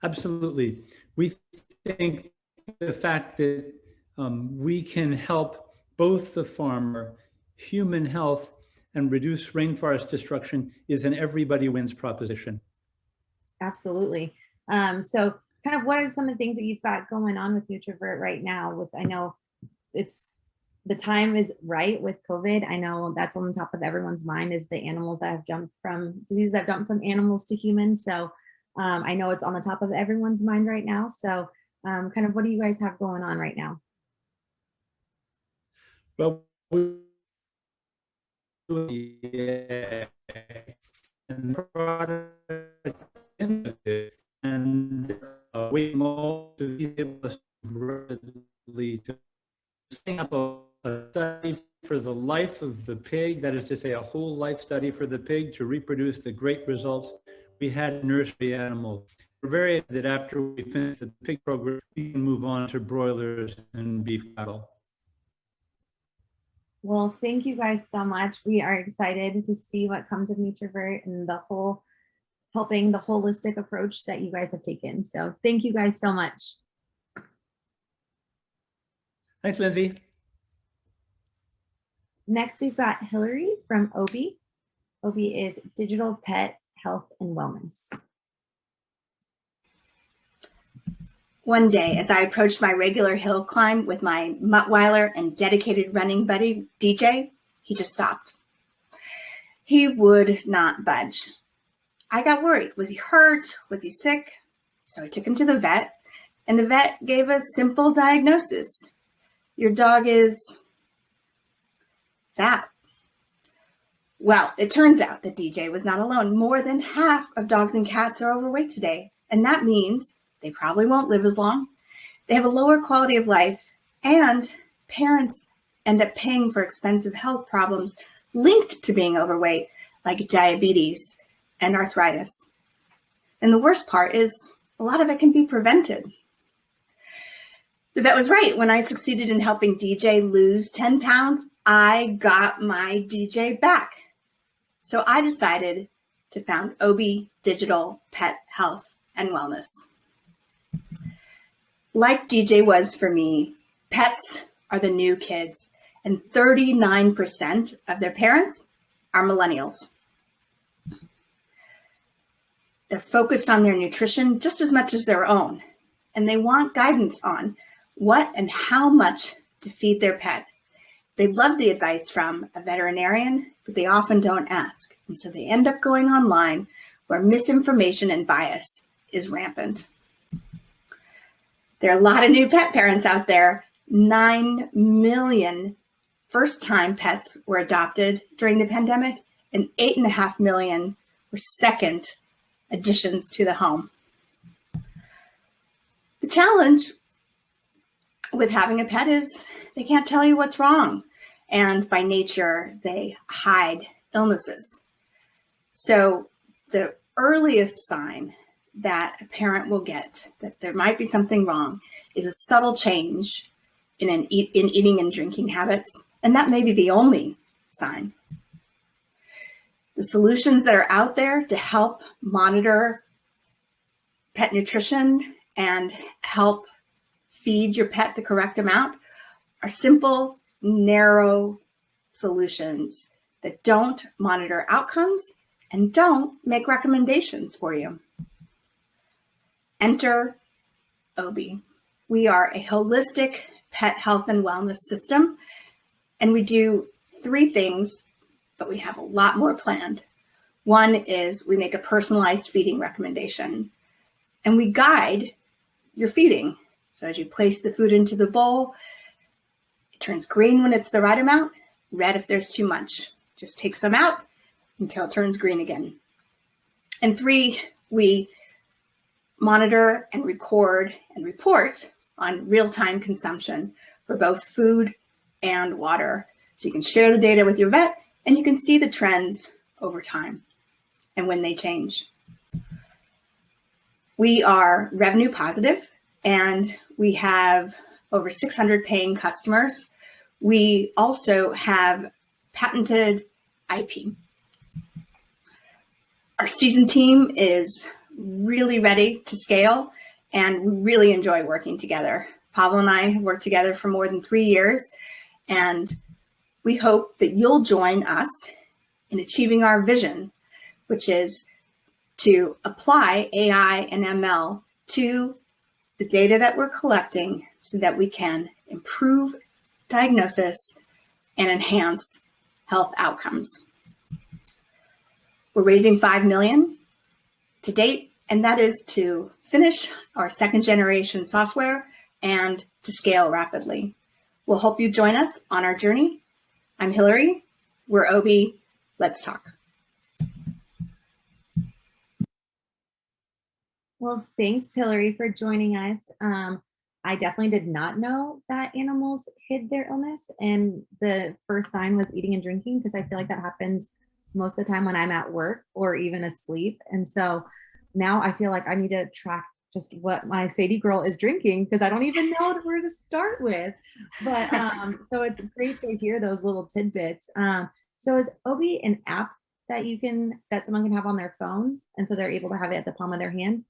Absolutely. We think the fact that we can help both the farmer, human health, and reduce rainforest destruction is an everybody wins proposition. Absolutely. So kind of what are some of the things that you've got going on with Nutrivert right now? I know the time is right with COVID. I know that's on the top of everyone's mind is the animals that have jumped from diseases that jumped from animals to humans. So I know it's on the top of everyone's mind right now. So kind of what do you guys have going on right now? Well, and we most to be able to setting up a study for the life of the pig, that is to say, a whole life study for the pig to reproduce the great results we had in nursery animals. We're very happy that after we finish the pig program, we can move on to broilers and beef cattle. Well, thank you guys so much. We are excited to see what comes of Nutrivert and helping the holistic approach that you guys have taken. So thank you guys so much. Thanks, Lindsay. Next, we've got Hillary from OBI. OBI is Digital Pet Health and Wellness. One day, as I approached my regular hill climb with my Muttweiler and dedicated running buddy, DJ, he just stopped. He would not budge. I got worried. Was he hurt? Was he sick? So I took him to the vet, and the vet gave a simple diagnosis. Your dog is fat. Well, it turns out that DJ was not alone. More than half of dogs and cats are overweight today, and that means they probably won't live as long. They have a lower quality of life, and parents end up paying for expensive health problems linked to being overweight, like diabetes and arthritis. And the worst part is a lot of it can be prevented. The vet was right. When I succeeded in helping DJ lose 10 pounds, I got my DJ back. So I decided to found OBI Digital Pet Health and Wellness. Like DJ was for me, pets are the new kids, and 39% of their parents are millennials. They're focused on their nutrition just as much as their own, and they want guidance on what and how much to feed their pet. They love the advice from a veterinarian, but they often don't ask, and so they end up going online where misinformation and bias is rampant. There are a lot of new pet parents out there. 9 million first-time pets were adopted during the pandemic, and 8.5 million were second additions to the home. The challenge with having a pet is they can't tell you what's wrong, and by nature, they hide illnesses. So the earliest sign that a parent will get that there might be something wrong is a subtle change in eating and drinking habits, and that may be the only sign. The solutions that are out there to help monitor pet nutrition and help feed your pet the correct amount are simple, narrow solutions that don't monitor outcomes and don't make recommendations for you. Enter OBI. We are a holistic pet health and wellness system, and we do 3 things, but we have a lot more planned. One is we make a personalized feeding recommendation, and we guide you're feeding. So as you place the food into the bowl, it turns green when it's the right amount, red if there's too much. Just take some out until it turns green again. And 3, we monitor and record and report on real-time consumption for both food and water. So you can share the data with your vet and you can see the trends over time and when they change. We are revenue positive and we have over 600 paying customers. We also have patented IP. Our seasoned team is really ready to scale and we really enjoy working together. Pavel and I have worked together for more than 3 years and we hope that you'll join us in achieving our vision, which is to apply AI and ML to the data that we're collecting so that we can improve diagnosis and enhance health outcomes. We're raising $5 million to date, and that is to finish our 2nd generation software and to scale rapidly. We'll hope you join us on our journey. I'm Hillary, we're Obi, let's talk. Well, thanks, Hillary, for joining us. I definitely did not know that animals hid their illness, and the first sign was eating and drinking, because I feel like that happens most of the time when I'm at work or even asleep. And so now I feel like I need to track just what my Sadie girl is drinking, because I don't even know where to start with. But so it's great to hear those little tidbits. So is Obi an app that someone can have on their phone, and so they're able to have it at the palm of their hand?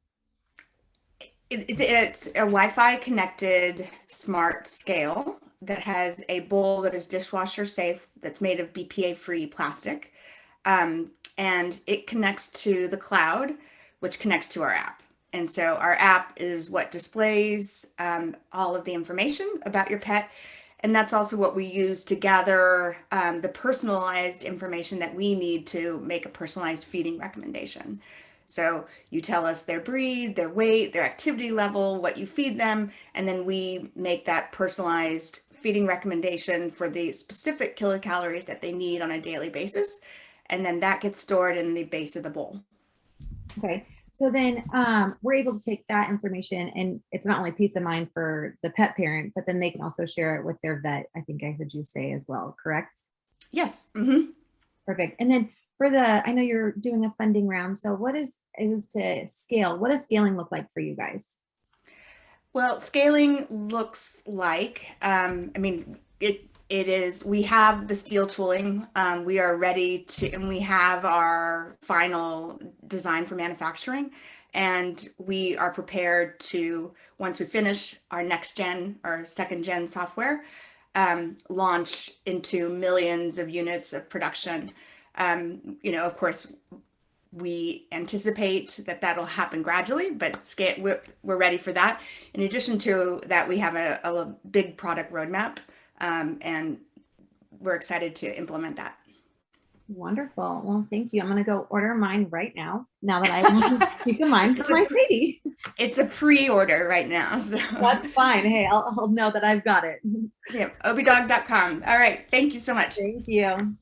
It's a Wi-Fi connected smart scale that has a bowl that is dishwasher safe, that's made of BPA free plastic. And it connects to the cloud, which connects to our app. And so our app is what displays all of the information about your pet. And that's also what we use to gather the personalized information that we need to make a personalized feeding recommendation. So you tell us their breed, their weight, their activity level, what you feed them, and then we make that personalized feeding recommendation for the specific kilocalories that they need on a daily basis. And then that gets stored in the base of the bowl. Okay. So then we're able to take that information, and it's not only peace of mind for the pet parent, but then they can also share it with their vet. I think I heard you say as well, correct? Yes. Mm-hmm. Perfect. And then I know you're doing a funding round. So what does scaling look like for you guys? Well, scaling looks like, it is, we have the steel tooling, we are ready to, and we have our final design for manufacturing, and we are prepared to, once we finish our next gen, our 2nd gen software, launch into millions of units of production. Of course, we anticipate that that'll happen gradually, but we're ready for that. In addition to that, we have a big product roadmap, and we're excited to implement that. Wonderful. Well, thank you. I'm going to go order mine right now that I want peace of mind for my Sadie. It's a pre-order right now. So. That's fine. Hey, I'll know that I've got it. Yeah, obidog.com. All right. Thank you so much. Thank you.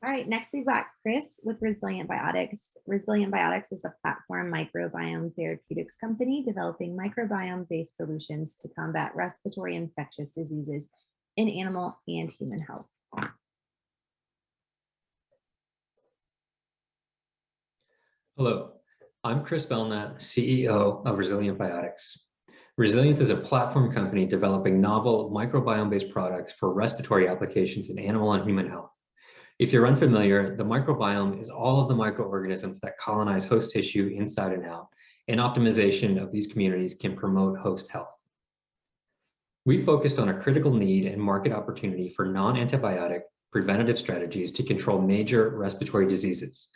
All right, next we've got Chris with Resilient Biotics. Resilient Biotics is a platform microbiome therapeutics company developing microbiome-based solutions to combat respiratory infectious diseases in animal and human health. Hello, I'm Chris Belknap, CEO of Resilient Biotics. Resilient is a platform company developing novel microbiome-based products for respiratory applications in animal and human health. If you're unfamiliar, the microbiome is all of the microorganisms that colonize host tissue inside and out, and optimization of these communities can promote host health. We focused on a critical need and market opportunity for non-antibiotic preventative strategies to control major respiratory diseases.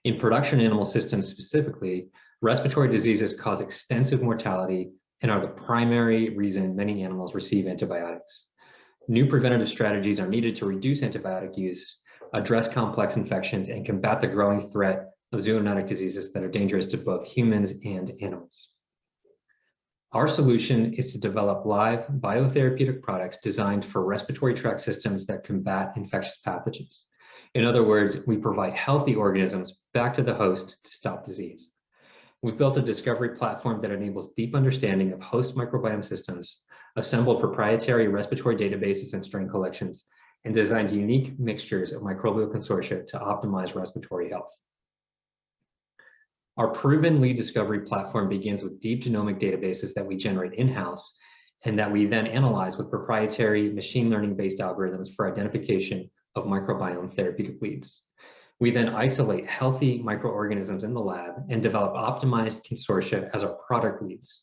In production animal systems specifically, respiratory diseases cause extensive mortality and are the primary reason many animals receive antibiotics. New preventative strategies are needed to reduce antibiotic use, address complex infections, and combat the growing threat of zoonotic diseases that are dangerous to both humans and animals. Our solution is to develop live biotherapeutic products designed for respiratory tract systems that combat infectious pathogens. In other words, we provide healthy organisms back to the host to stop disease. We've built a discovery platform that enables deep understanding of host microbiome systems, assembled proprietary respiratory databases and strain collections, and designed unique mixtures of microbial consortia to optimize respiratory health. Our proven lead discovery platform begins with deep genomic databases that we generate in-house and that we then analyze with proprietary machine learning-based algorithms for identification of microbiome therapeutic leads. We then isolate healthy microorganisms in the lab and develop optimized consortia as our product leads.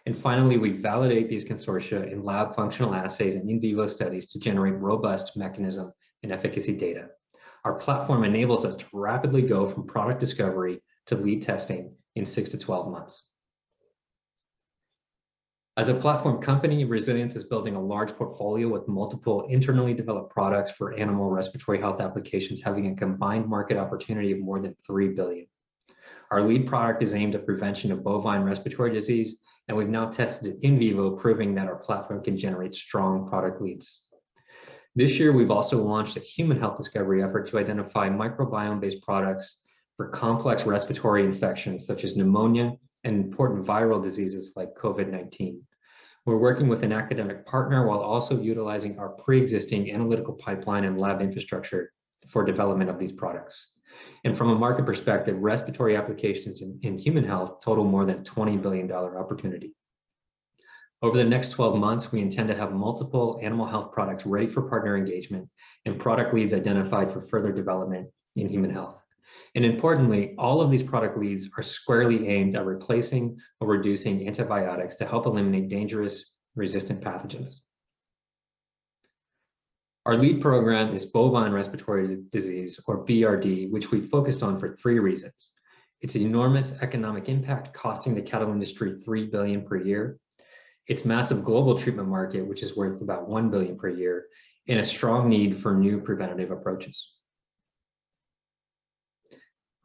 And finally, we validate these consortia in lab functional assays and in vivo studies to generate robust mechanism and efficacy data. Our platform enables us to rapidly go from product discovery to lead testing in 6 to 12 months. As a platform company, Resilience is building a large portfolio with multiple internally developed products for animal respiratory health applications, having a combined market opportunity of more than $3 billion. Our lead product is aimed at prevention of bovine respiratory disease, and we've now tested it in vivo, proving that our platform can generate strong product leads. This year, we've also launched a human health discovery effort to identify microbiome-based products for complex respiratory infections such as pneumonia and important viral diseases like COVID-19. We're working with an academic partner while also utilizing our pre-existing analytical pipeline and lab infrastructure for development of these products. And from a market perspective, respiratory applications in human health total more than a $20 billion opportunity. Over the next 12 months, we intend to have multiple animal health products ready for partner engagement and product leads identified for further development in human health. And importantly, all of these product leads are squarely aimed at replacing or reducing antibiotics to help eliminate dangerous resistant pathogens. Our lead program is bovine respiratory disease, or BRD, which we focused on for 3 reasons. Its enormous economic impact, costing the cattle industry $3 billion per year, its massive global treatment market, which is worth about $1 billion per year, and a strong need for new preventative approaches.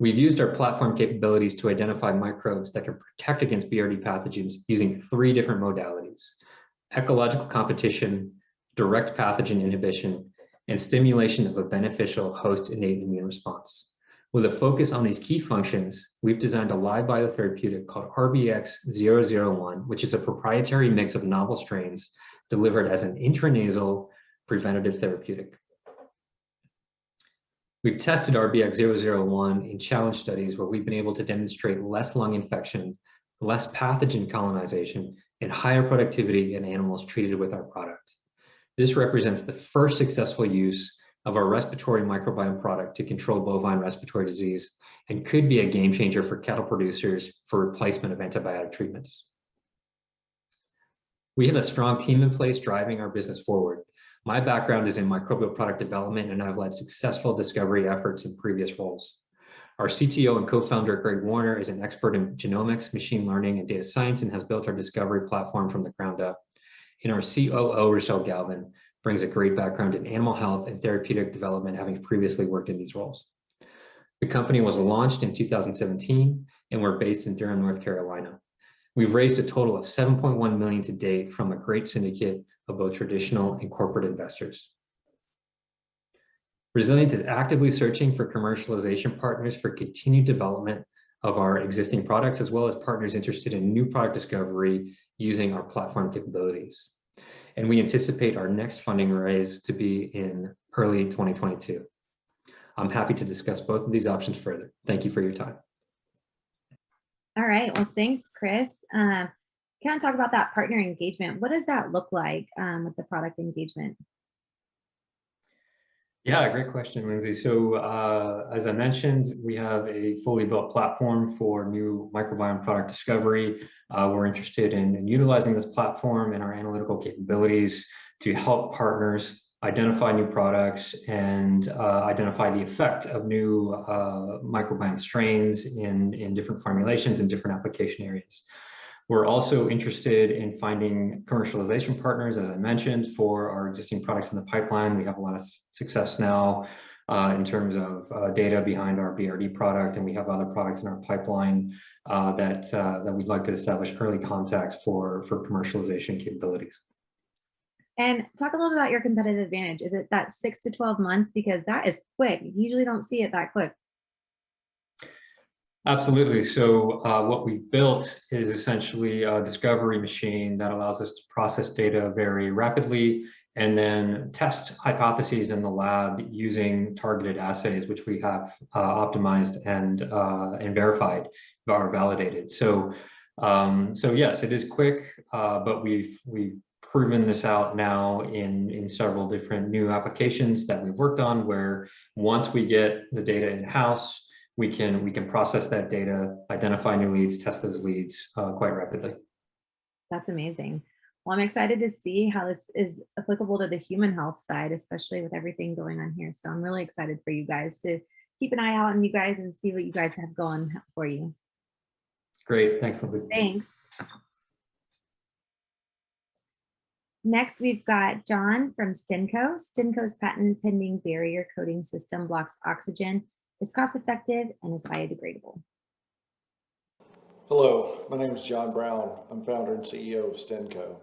We've used our platform capabilities to identify microbes that can protect against BRD pathogens using 3 different modalities: ecological competition, direct pathogen inhibition, and stimulation of a beneficial host innate immune response. With a focus on these key functions, we've designed a live biotherapeutic called RBX001, which is a proprietary mix of novel strains delivered as an intranasal preventative therapeutic. We've tested RBX001 in challenge studies where we've been able to demonstrate less lung infection, less pathogen colonization, and higher productivity in animals treated with our product. This represents the first successful use of our respiratory microbiome product to control bovine respiratory disease and could be a game changer for cattle producers for replacement of antibiotic treatments. We have a strong team in place driving our business forward. My background is in microbial product development, and I've led successful discovery efforts in previous roles. Our CTO and co-founder, Greg Warner, is an expert in genomics, machine learning, and data science, and has built our discovery platform from the ground up. And our COO, Rochelle Galvin, brings a great background in animal health and therapeutic development, having previously worked in these roles. The company was launched in 2017, and we're based in Durham, North Carolina. We've raised a total of $7.1 million to date from a great syndicate of both traditional and corporate investors. Resilient is actively searching for commercialization partners for continued development of our existing products, as well as partners interested in new product discovery using our platform capabilities. And we anticipate our next funding raise to be in early 2022. I'm happy to discuss both of these options further. Thank you for your time. All right, well, thanks, Chris. Kind of talk about that partner engagement. What does that look like with the product engagement? Yeah, great question, Lindsay. So as I mentioned, we have a fully built platform for new microbiome product discovery. We're interested in utilizing this platform and our analytical capabilities to help partners identify new products and identify the effect of new microbiome strains in different formulations and different application areas. We're also interested in finding commercialization partners, as I mentioned, for our existing products in the pipeline. We have a lot of success now in terms of data behind our BRD product, and we have other products in our pipeline that we'd like to establish early contacts for commercialization capabilities. And talk a little bit about your competitive advantage. Is it that 6 to 12 months? Because that is quick. You usually don't see it that quick. Absolutely. So what we've built is essentially a discovery machine that allows us to process data very rapidly and then test hypotheses in the lab using targeted assays, which we have optimized and verified or validated. So yes, it is quick, but we've proven this out now in several different new applications that we've worked on, where once we get the data in-house, we can process that data, identify new leads, test those leads quite rapidly. That's amazing. Well, I'm excited to see how this is applicable to the human health side, especially with everything going on here. So I'm really excited for you guys to keep an eye out on you guys and see what you guys have going for you. Great, thanks, Lindsay. Thanks. Next, we've got John from StenCo. StenCo's patent pending barrier coating system blocks oxygen, is cost effective, and is biodegradable. Hello, my name is John Brown. I'm founder and CEO of StenCo.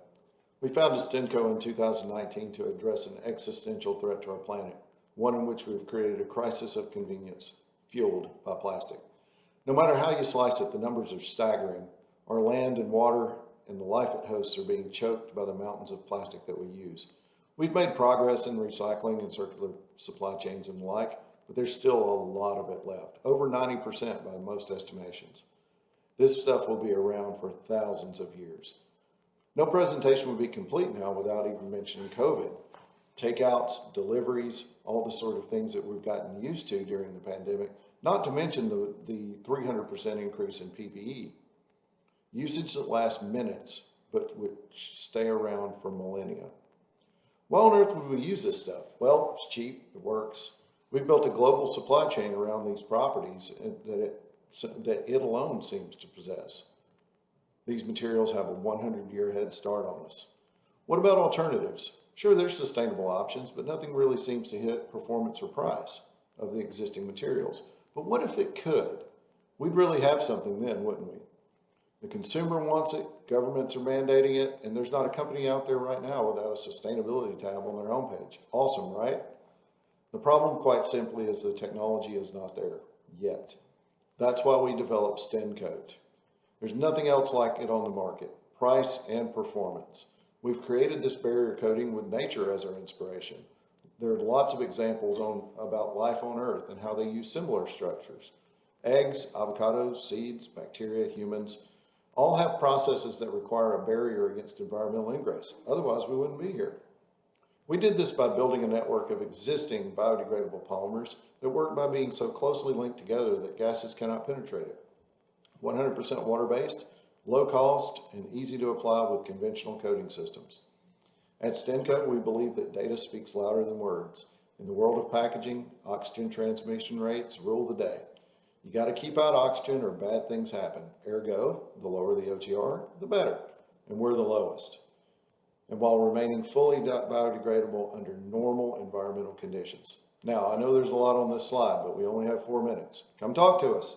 We founded StenCo in 2019 to address an existential threat to our planet, one in which we've created a crisis of convenience fueled by plastic. No matter how you slice it, the numbers are staggering. Our land and water and the life it hosts are being choked by the mountains of plastic that we use. We've made progress in recycling and circular supply chains and the like, but there's still a lot of it left, over 90% by most estimations. This stuff will be around for thousands of years. No presentation would be complete now without even mentioning COVID. Takeouts, deliveries, all the sort of things that we've gotten used to during the pandemic, not to mention the 300% increase in PPE. Usage that lasts minutes, but which stay around for millennia. Why on earth would we use this stuff? Well, it's cheap, it works. We've built a global supply chain around these properties that it alone seems to possess. These materials have a 100-year head start on us. What about alternatives? Sure, there's sustainable options, but nothing really seems to hit performance or price of the existing materials. But what if it could? We'd really have something then, wouldn't we? The consumer wants it, governments are mandating it, and there's not a company out there right now without a sustainability tab on their homepage. Awesome, right? The problem, quite simply, is the technology is not there yet. That's why we developed StenCo. There's nothing else like it on the market, price and performance. We've created this barrier coating with nature as our inspiration. There are lots of examples about life on Earth and how they use similar structures. Eggs, avocados, seeds, bacteria, humans, all have processes that require a barrier against environmental ingress. Otherwise, we wouldn't be here. We did this by building a network of existing biodegradable polymers that work by being so closely linked together that gases cannot penetrate it. 100% water-based, low cost, and easy to apply with conventional coating systems. At StenCo, we believe that data speaks louder than words. In the world of packaging, oxygen transmission rates rule the day. You got to keep out oxygen or bad things happen. Ergo, the lower the OTR, the better. And we're the lowest. And while remaining fully biodegradable under normal environmental conditions. Now, I know there's a lot on this slide, but we only have 4 minutes. Come talk to us.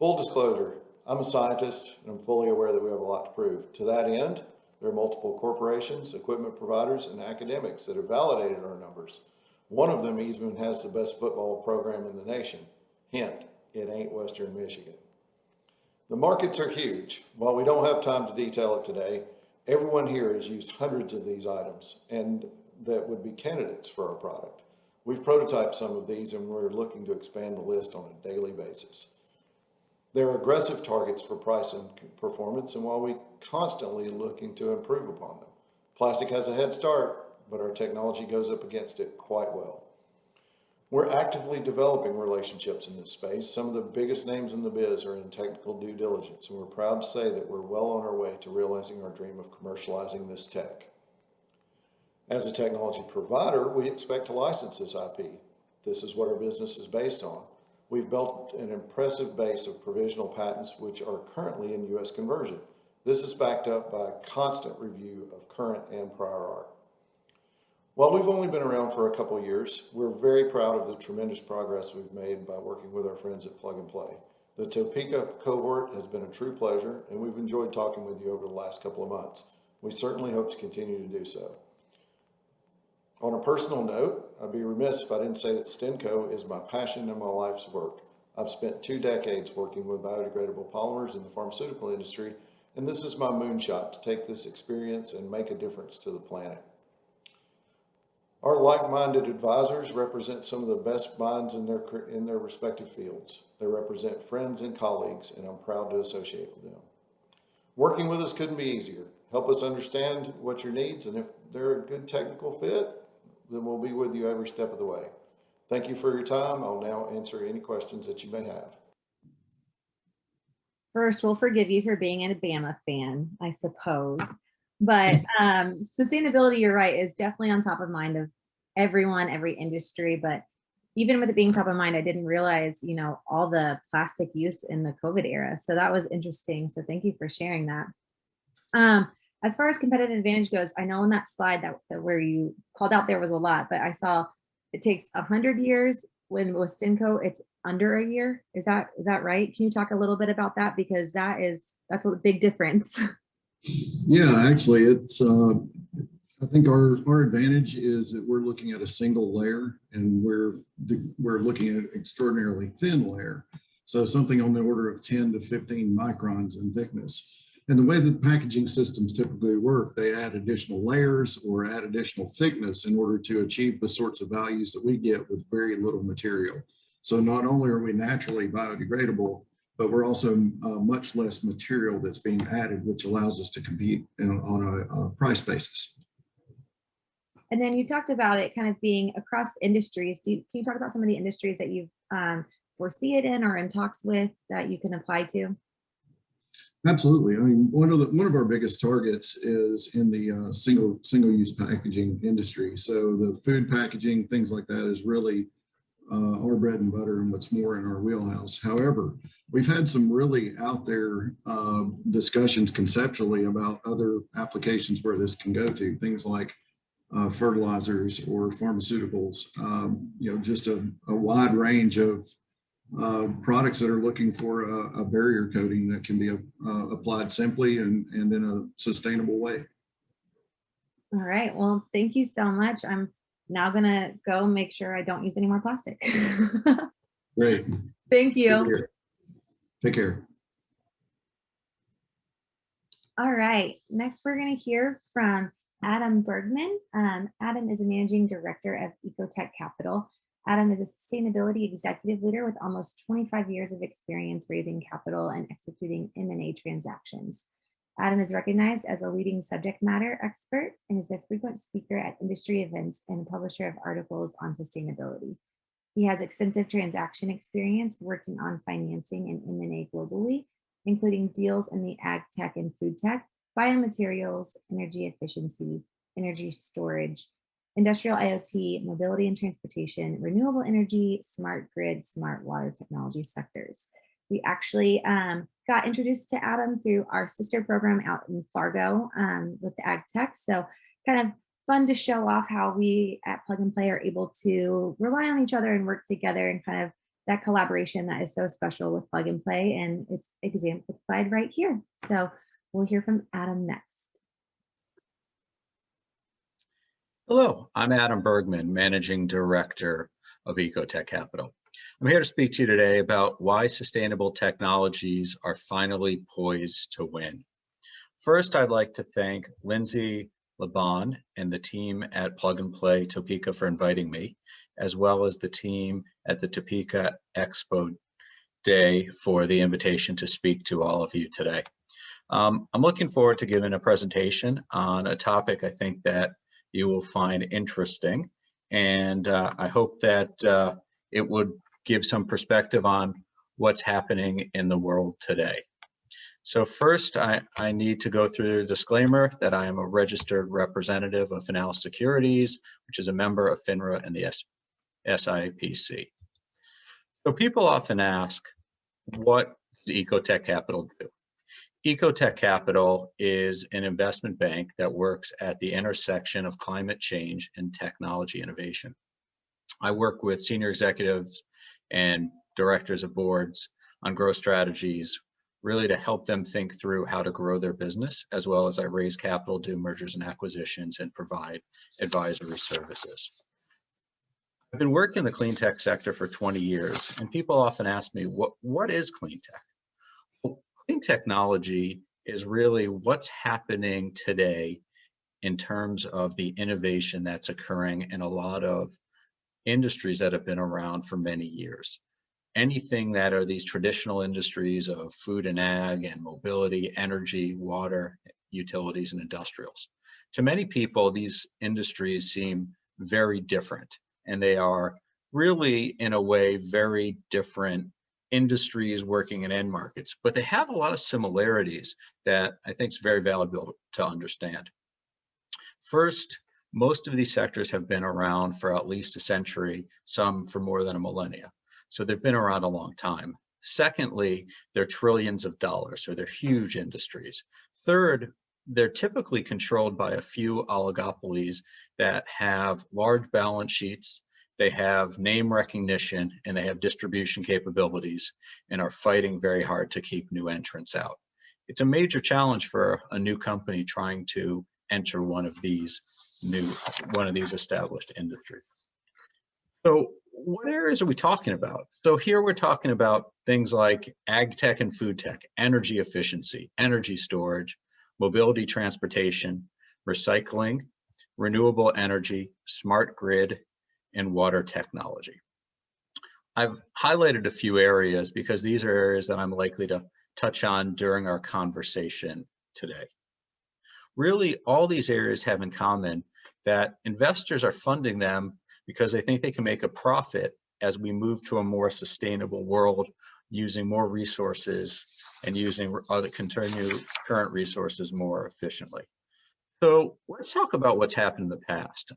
Full disclosure, I'm a scientist and I'm fully aware that we have a lot to prove. To that end, there are multiple corporations, equipment providers, and academics that have validated our numbers. One of them even has the best football program in the nation. Hint, it ain't Western Michigan. The markets are huge. While we don't have time to detail it today, everyone here has used hundreds of these items and that would be candidates for our product. We've prototyped some of these and we're looking to expand the list on a daily basis. There are aggressive targets for price and performance, and while we're constantly looking to improve upon them. Plastic has a head start, but our technology goes up against it quite well. We're actively developing relationships in this space. Some of the biggest names in the biz are in technical due diligence, and we're proud to say that we're well on our way to realizing our dream of commercializing this tech. As a technology provider, we expect to license this IP. This is what our business is based on. We've built an impressive base of provisional patents which are currently in US conversion. This is backed up by a constant review of current and prior art. While we've only been around for a couple of years, we're very proud of the tremendous progress we've made by working with our friends at Plug and Play. The Topeka cohort has been a true pleasure, and we've enjoyed talking with you over the last couple of months. We certainly hope to continue to do so. On a personal note, I'd be remiss if I didn't say that StenCo is my passion and my life's work. I've spent 2 decades working with biodegradable polymers in the pharmaceutical industry, and this is my moonshot to take this experience and make a difference to the planet. Our like-minded advisors represent some of the best minds in their respective fields. They represent friends and colleagues, and I'm proud to associate with them. Working with us couldn't be easier. Help us understand what your needs, and if they're a good technical fit, then we'll be with you every step of the way. Thank you for your time. I'll now answer any questions that you may have. First, we'll forgive you for being a Bama fan, I suppose. But sustainability, you're right, is definitely on top of mind of everyone, every industry. But even with it being top of mind, I didn't realize, all the plastic use in the COVID era. So that was interesting. So thank you for sharing that. As far as competitive advantage goes, I know on that slide that where you called out there was a lot, but I saw it takes 100 years. When with StenCo, it's under a year. Is that right? Can you talk a little bit about that? Because that's a big difference. Yeah, actually, it's I think our advantage is that we're looking at a single layer, and we're looking at an extraordinarily thin layer. So something on the order of 10 to 15 microns in thickness. And the way that packaging systems typically work, they add additional layers or add additional thickness in order to achieve the sorts of values that we get with very little material. So not only are we naturally biodegradable, but we're also much less material that's being added, which allows us to compete on a price basis. And then you talked about it kind of being across industries. Can you talk about some of the industries that you foresee it in or in talks with that you can apply to? Absolutely. I mean, one of our biggest targets is in the single-use packaging industry. So the food packaging, things like that, is really our bread and butter and what's more in our wheelhouse. However, we've had some really out there discussions conceptually about other applications where this can go to, things like fertilizers or pharmaceuticals, just a wide range of products that are looking for a barrier coating that can be applied simply and in a sustainable way. All right. Well, thank you so much. I'm now going to go make sure I don't use any more plastic. Great. Thank you. Take care. All right. Next, we're going to hear from Adam Bergman. Adam is a managing director of Ecotech Capital. Adam is a sustainability executive leader with almost 25 years of experience raising capital and executing M&A transactions. Adam is recognized as a leading subject matter expert and is a frequent speaker at industry events and publisher of articles on sustainability. He has extensive transaction experience working on financing and M&A globally, including deals in the ag tech and food tech, biomaterials, energy efficiency, energy storage, industrial IoT, mobility and transportation, renewable energy, smart grid, smart water technology sectors. We actually got introduced to Adam through our sister program out in Fargo with the Ag Tech. So kind of fun to show off how we at Plug and Play are able to rely on each other and work together, and kind of that collaboration that is so special with Plug and Play, and it's exemplified right here. So we'll hear from Adam next. Hello, I'm Adam Bergman, Managing Director of Ecotech Capital. I'm here to speak to you today about why sustainable technologies are finally poised to win. First, I'd like to thank Lindsay Laban and the team at Plug and Play Topeka for inviting me, as well as the team at the Topeka Expo Day for the invitation to speak to all of you today. I'm looking forward to giving a presentation on a topic I think that you will find interesting, and I hope that it would give some perspective on what's happening in the world today. So first, I need to go through the disclaimer that I am a registered representative of Finalis Securities, which is a member of FINRA and the SIPC. So people often ask, what does Ecotech Capital do? Ecotech Capital is an investment bank that works at the intersection of climate change and technology innovation. I work with senior executives and directors of boards on growth strategies, really to help them think through how to grow their business, as well as I raise capital, do mergers and acquisitions, and provide advisory services. I've been working in the clean tech sector for 20 years, and people often ask me, what is clean tech? Well, clean technology is really what's happening today in terms of the innovation that's occurring in a lot of industries that have been around for many years. Anything that are these traditional industries of food and ag and mobility, energy, water, utilities, and industrials. To many people, these industries seem very different, and they are really, in a way, very different industries working in end markets, but they have a lot of similarities that I think is very valuable to understand. First, most of these sectors have been around for at least a century, some for more than a millennia. So they've been around a long time. Secondly, they're trillions of dollars, so they're huge industries. Third, they're typically controlled by a few oligopolies that have large balance sheets, they have name recognition, and they have distribution capabilities and are fighting very hard to keep new entrants out. It's a major challenge for a new company trying to enter one of these established industries. So what areas are we talking about? So here we're talking about things like ag tech and food tech, energy efficiency, energy storage, mobility transportation, recycling, renewable energy, smart grid, and water technology. I've highlighted a few areas because these are areas that I'm likely to touch on during our conversation today. Really, all these areas have in common that investors are funding them because they think they can make a profit as we move to a more sustainable world, using more resources and using other current resources more efficiently. So let's talk about what's happened in the past.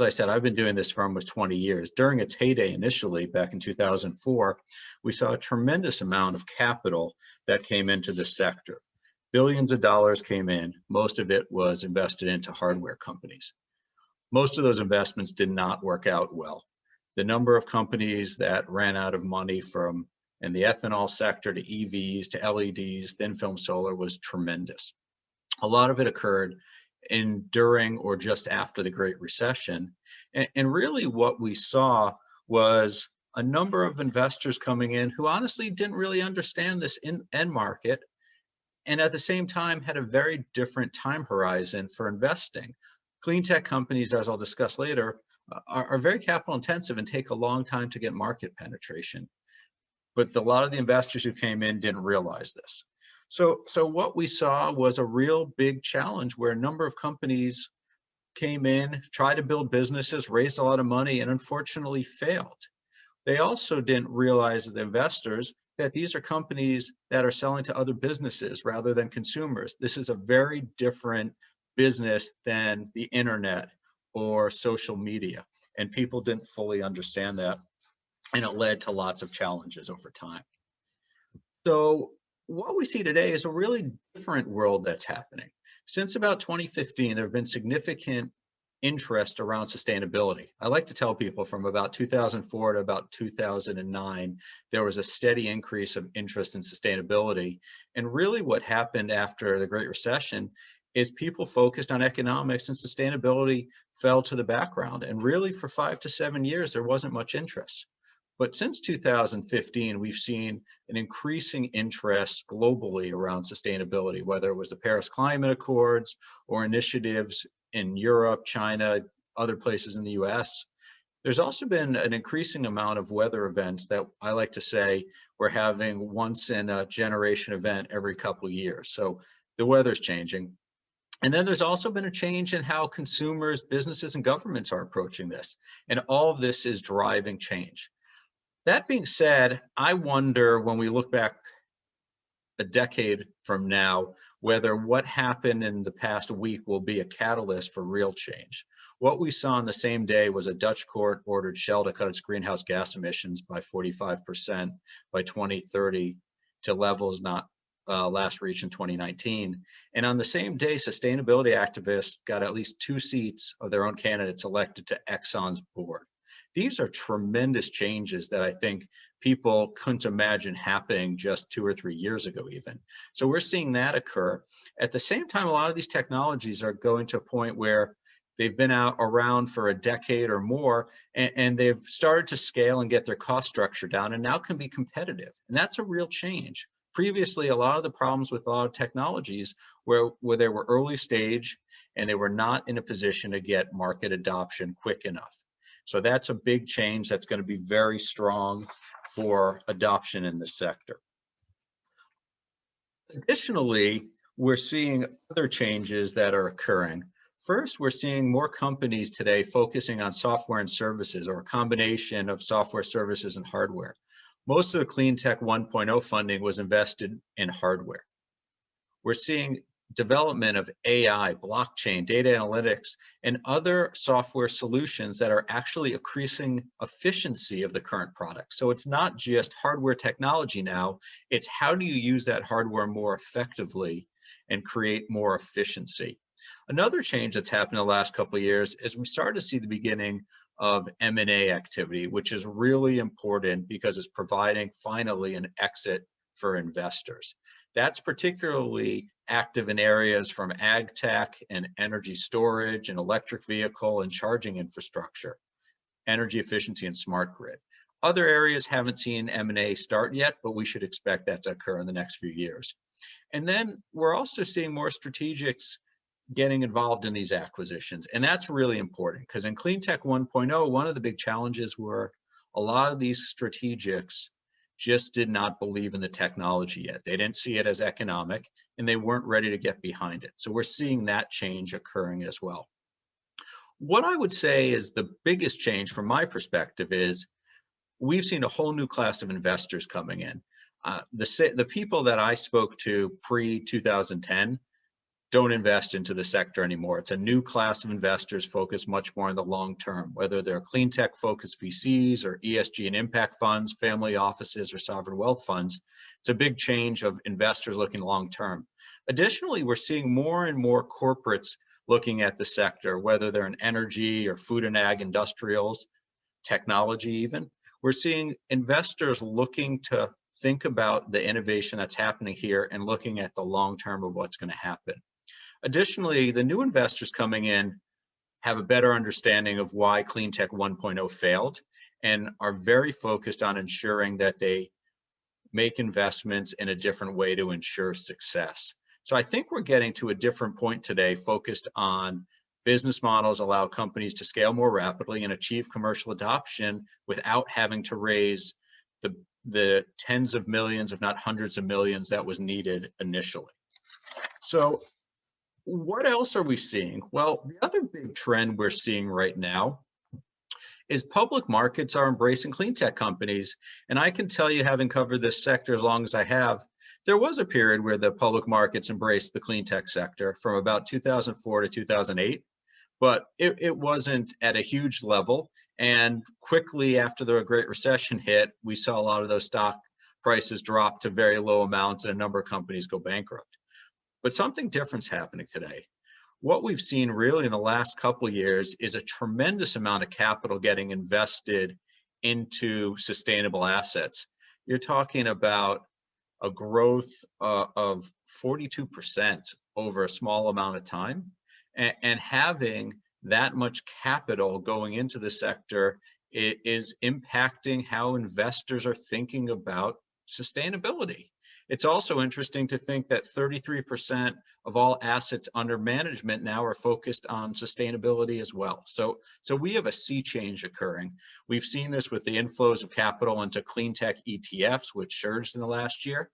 As I said, I've been doing this for almost 20 years. During its heyday initially, back in 2004, we saw a tremendous amount of capital that came into the sector. Billions of dollars came in. Most of it was invested into hardware companies. Most of those investments did not work out well. The number of companies that ran out of money from in the ethanol sector to EVs to LEDs, thin film solar was tremendous. A lot of it occurred during or just after the Great Recession. And really what we saw was a number of investors coming in who honestly didn't really understand this end market, and at the same time had a very different time horizon for investing. Clean tech companies, as I'll discuss later, are very capital intensive and take a long time to get market penetration. But a lot of the investors who came in didn't realize this. So what we saw was a real big challenge where a number of companies came in, tried to build businesses, raised a lot of money, and unfortunately failed. They also didn't realize, the investors, that these are companies that are selling to other businesses rather than consumers. This is a very different business than the internet or social media, and people didn't fully understand that, and it led to lots of challenges over time. So what we see today is a really different world that's happening. Since about 2015, there have been significant interest around sustainability. I like to tell people from about 2004 to about 2009, there was a steady increase of interest in sustainability. And really what happened after the Great Recession is people focused on economics, and sustainability fell to the background. And really for 5 to 7 years, there wasn't much interest. But since 2015, we've seen an increasing interest globally around sustainability, whether it was the Paris Climate Accords or initiatives in Europe, China, other places in the US. There's also been an increasing amount of weather events that I like to say we're having once in a generation event every couple of years. So the weather's changing. And then there's also been a change in how consumers, businesses, and governments are approaching this. And all of this is driving change. That being said, I wonder when we look back a decade from now, whether what happened in the past week will be a catalyst for real change. What we saw on the same day was a Dutch court ordered Shell to cut its greenhouse gas emissions by 45% by 2030 to levels not last reached in 2019. And on the same day, sustainability activists got at least 2 seats of their own candidates elected to Exxon's board. These are tremendous changes that I think people couldn't imagine happening just 2 or 3 years ago even. So we're seeing that occur. At the same time, a lot of these technologies are going to a point where they've been around for a decade or more, and they've started to scale and get their cost structure down and now can be competitive. And that's a real change. Previously, a lot of the problems with a lot of technologies where they were early stage and they were not in a position to get market adoption quick enough. So that's a big change that's going to be very strong for adoption in this sector. Additionally, we're seeing other changes that are occurring. First, we're seeing more companies today focusing on software and services, or a combination of software, services, and hardware. Most of the Clean Tech 1.0 funding was invested in hardware. We're seeing development of AI, blockchain, data analytics, and other software solutions that are actually increasing efficiency of the current product. So it's not just hardware technology now, it's how do you use that hardware more effectively and create more efficiency. Another change that's happened in the last couple of years is we started to see the beginning of M&A activity, which is really important because it's providing finally an exit for investors. That's particularly active in areas from ag tech and energy storage and electric vehicle and charging infrastructure, energy efficiency and smart grid. Other areas haven't seen M&A start yet, but we should expect that to occur in the next few years. And then we're also seeing more strategics getting involved in these acquisitions. And that's really important because in Clean Tech 1.0, one of the big challenges were a lot of these strategics just did not believe in the technology yet. They didn't see it as economic and they weren't ready to get behind it. So we're seeing that change occurring as well. What I would say is the biggest change from my perspective is we've seen a whole new class of investors coming in. The people that I spoke to pre-2010 don't invest into the sector anymore. It's a new class of investors focused much more on the long term, whether they're clean tech focused VCs or ESG and impact funds, family offices, or sovereign wealth funds. It's a big change of investors looking long term. Additionally, we're seeing more and more corporates looking at the sector, whether they're in energy or food and ag industrials, technology even. We're seeing investors looking to think about the innovation that's happening here and looking at the long term of what's going to happen. Additionally, the new investors coming in have a better understanding of why Clean Tech 1.0 failed and are very focused on ensuring that they make investments in a different way to ensure success. So I think we're getting to a different point today focused on business models allow companies to scale more rapidly and achieve commercial adoption without having to raise the tens of millions, if not hundreds of millions, that was needed initially. So what else are we seeing? Well, the other big trend we're seeing right now is public markets are embracing clean tech companies. And I can tell you, having covered this sector as long as I have, there was a period where the public markets embraced the clean tech sector from about 2004 to 2008, but it wasn't at a huge level. And quickly after the Great Recession hit, we saw a lot of those stock prices drop to very low amounts and a number of companies go bankrupt. But something different's happening today. What we've seen really in the last couple of years is a tremendous amount of capital getting invested into sustainable assets. You're talking about a growth of 42% over a small amount of time, and having that much capital going into the sector is impacting how investors are thinking about sustainability. It's also interesting to think that 33% of all assets under management now are focused on sustainability as well. So we have a sea change occurring. We've seen this with the inflows of capital into clean tech ETFs, which surged in the last year.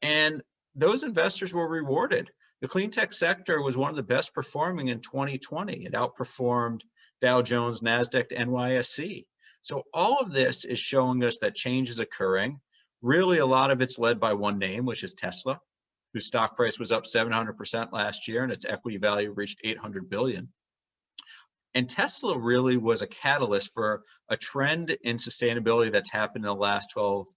And those investors were rewarded. The clean tech sector was one of the best performing in 2020. It outperformed Dow Jones, NASDAQ, NYSE. So all of this is showing us that change is occurring. Really, a lot of it's led by one name, which is Tesla, whose stock price was up 700% last year and its equity value reached $800 billion. And Tesla really was a catalyst for a trend in sustainability that's happened in the last 12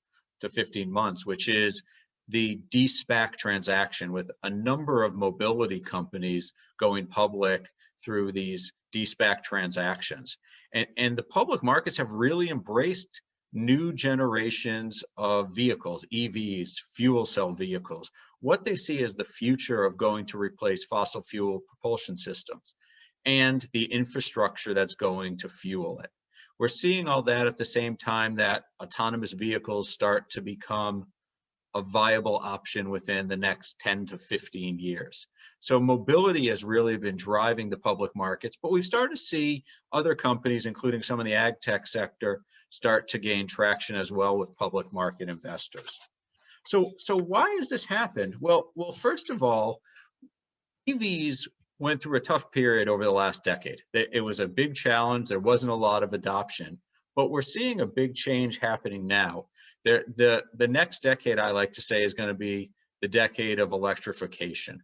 to 15 months, which is the de-SPAC transaction with a number of mobility companies going public through these de-SPAC transactions. And the public markets have really embraced new generations of vehicles, EVs, fuel cell vehicles, what they see as the future of going to replace fossil fuel propulsion systems and the infrastructure that's going to fuel it. We're seeing all that at the same time that autonomous vehicles start to become a viable option within the next 10 to 15 years. So mobility has really been driving the public markets, but we've started to see other companies, including some in the ag tech sector, start to gain traction as well with public market investors. So why has this happened? Well, first of all, EVs went through a tough period over the last decade. It was a big challenge. There wasn't a lot of adoption, but we're seeing a big change happening now. The next decade, I like to say, is going to be the decade of electrification.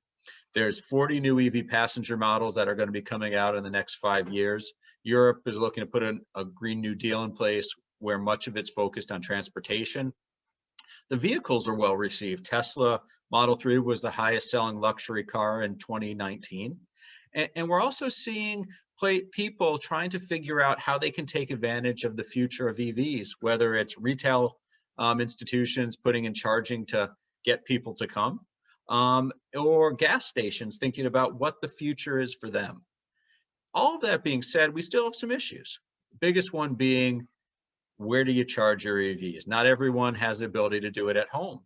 There's 40 new EV passenger models that are going to be coming out in the next 5 years. Europe is looking to put a Green New Deal in place where much of it's focused on transportation. The vehicles are well received. Tesla Model 3 was the highest selling luxury car in 2019. And we're also seeing people trying to figure out how they can take advantage of the future of EVs, whether it's retail institutions putting in charging to get people to come, or gas stations thinking about what the future is for them. All of that being said, we still have some issues. The biggest one being, where do you charge your EVs? Not everyone has the ability to do it at home,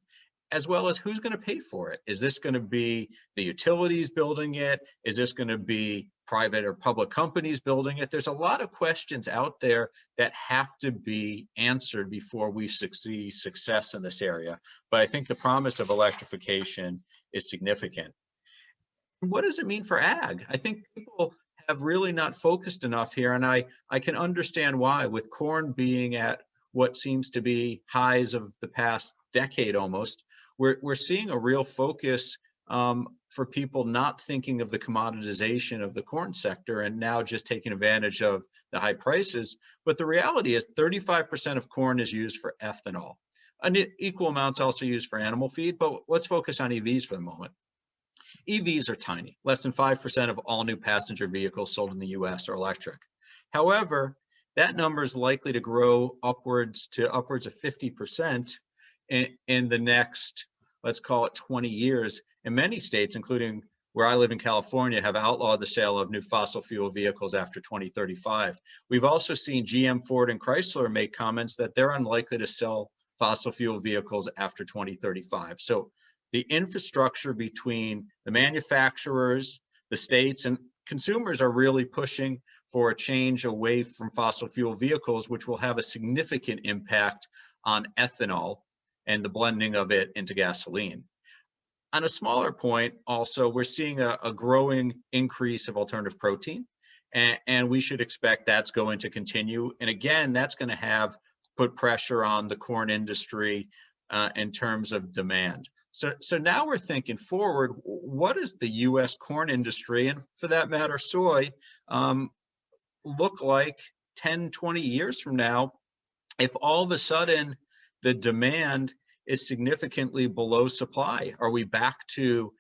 as well as who's going to pay for it. Is this going to be the utilities building it? Is this going to be private or public companies building it? There's a lot of questions out there that have to be answered before we see success in this area. But I think the promise of electrification is significant. What does it mean for ag? I think people have really not focused enough here, and I can understand why, with corn being at what seems to be highs of the past decade almost. We're seeing a real focus for people not thinking of the commoditization of the corn sector and now just taking advantage of the high prices. But the reality is 35% of corn is used for ethanol. An equal amount's also used for animal feed, but let's focus on EVs for the moment. EVs are tiny. Less than 5% of all new passenger vehicles sold in the US are electric. However, that number is likely to grow upwards of 50% in the next, let's call it 20 years. And many states, including where I live in California, have outlawed the sale of new fossil fuel vehicles after 2035. We've also seen GM, Ford, and Chrysler make comments that they're unlikely to sell fossil fuel vehicles after 2035. So the infrastructure between the manufacturers, the states, and consumers are really pushing for a change away from fossil fuel vehicles, which will have a significant impact on ethanol and the blending of it into gasoline. On a smaller point, also, we're seeing a growing increase of alternative protein, and we should expect that's going to continue. And again, that's going to put pressure on the corn industry in terms of demand. So now we're thinking forward, what does the US corn industry, and for that matter, soy, look like 10, 20 years from now if all of a sudden the demand is significantly below supply? Are we back to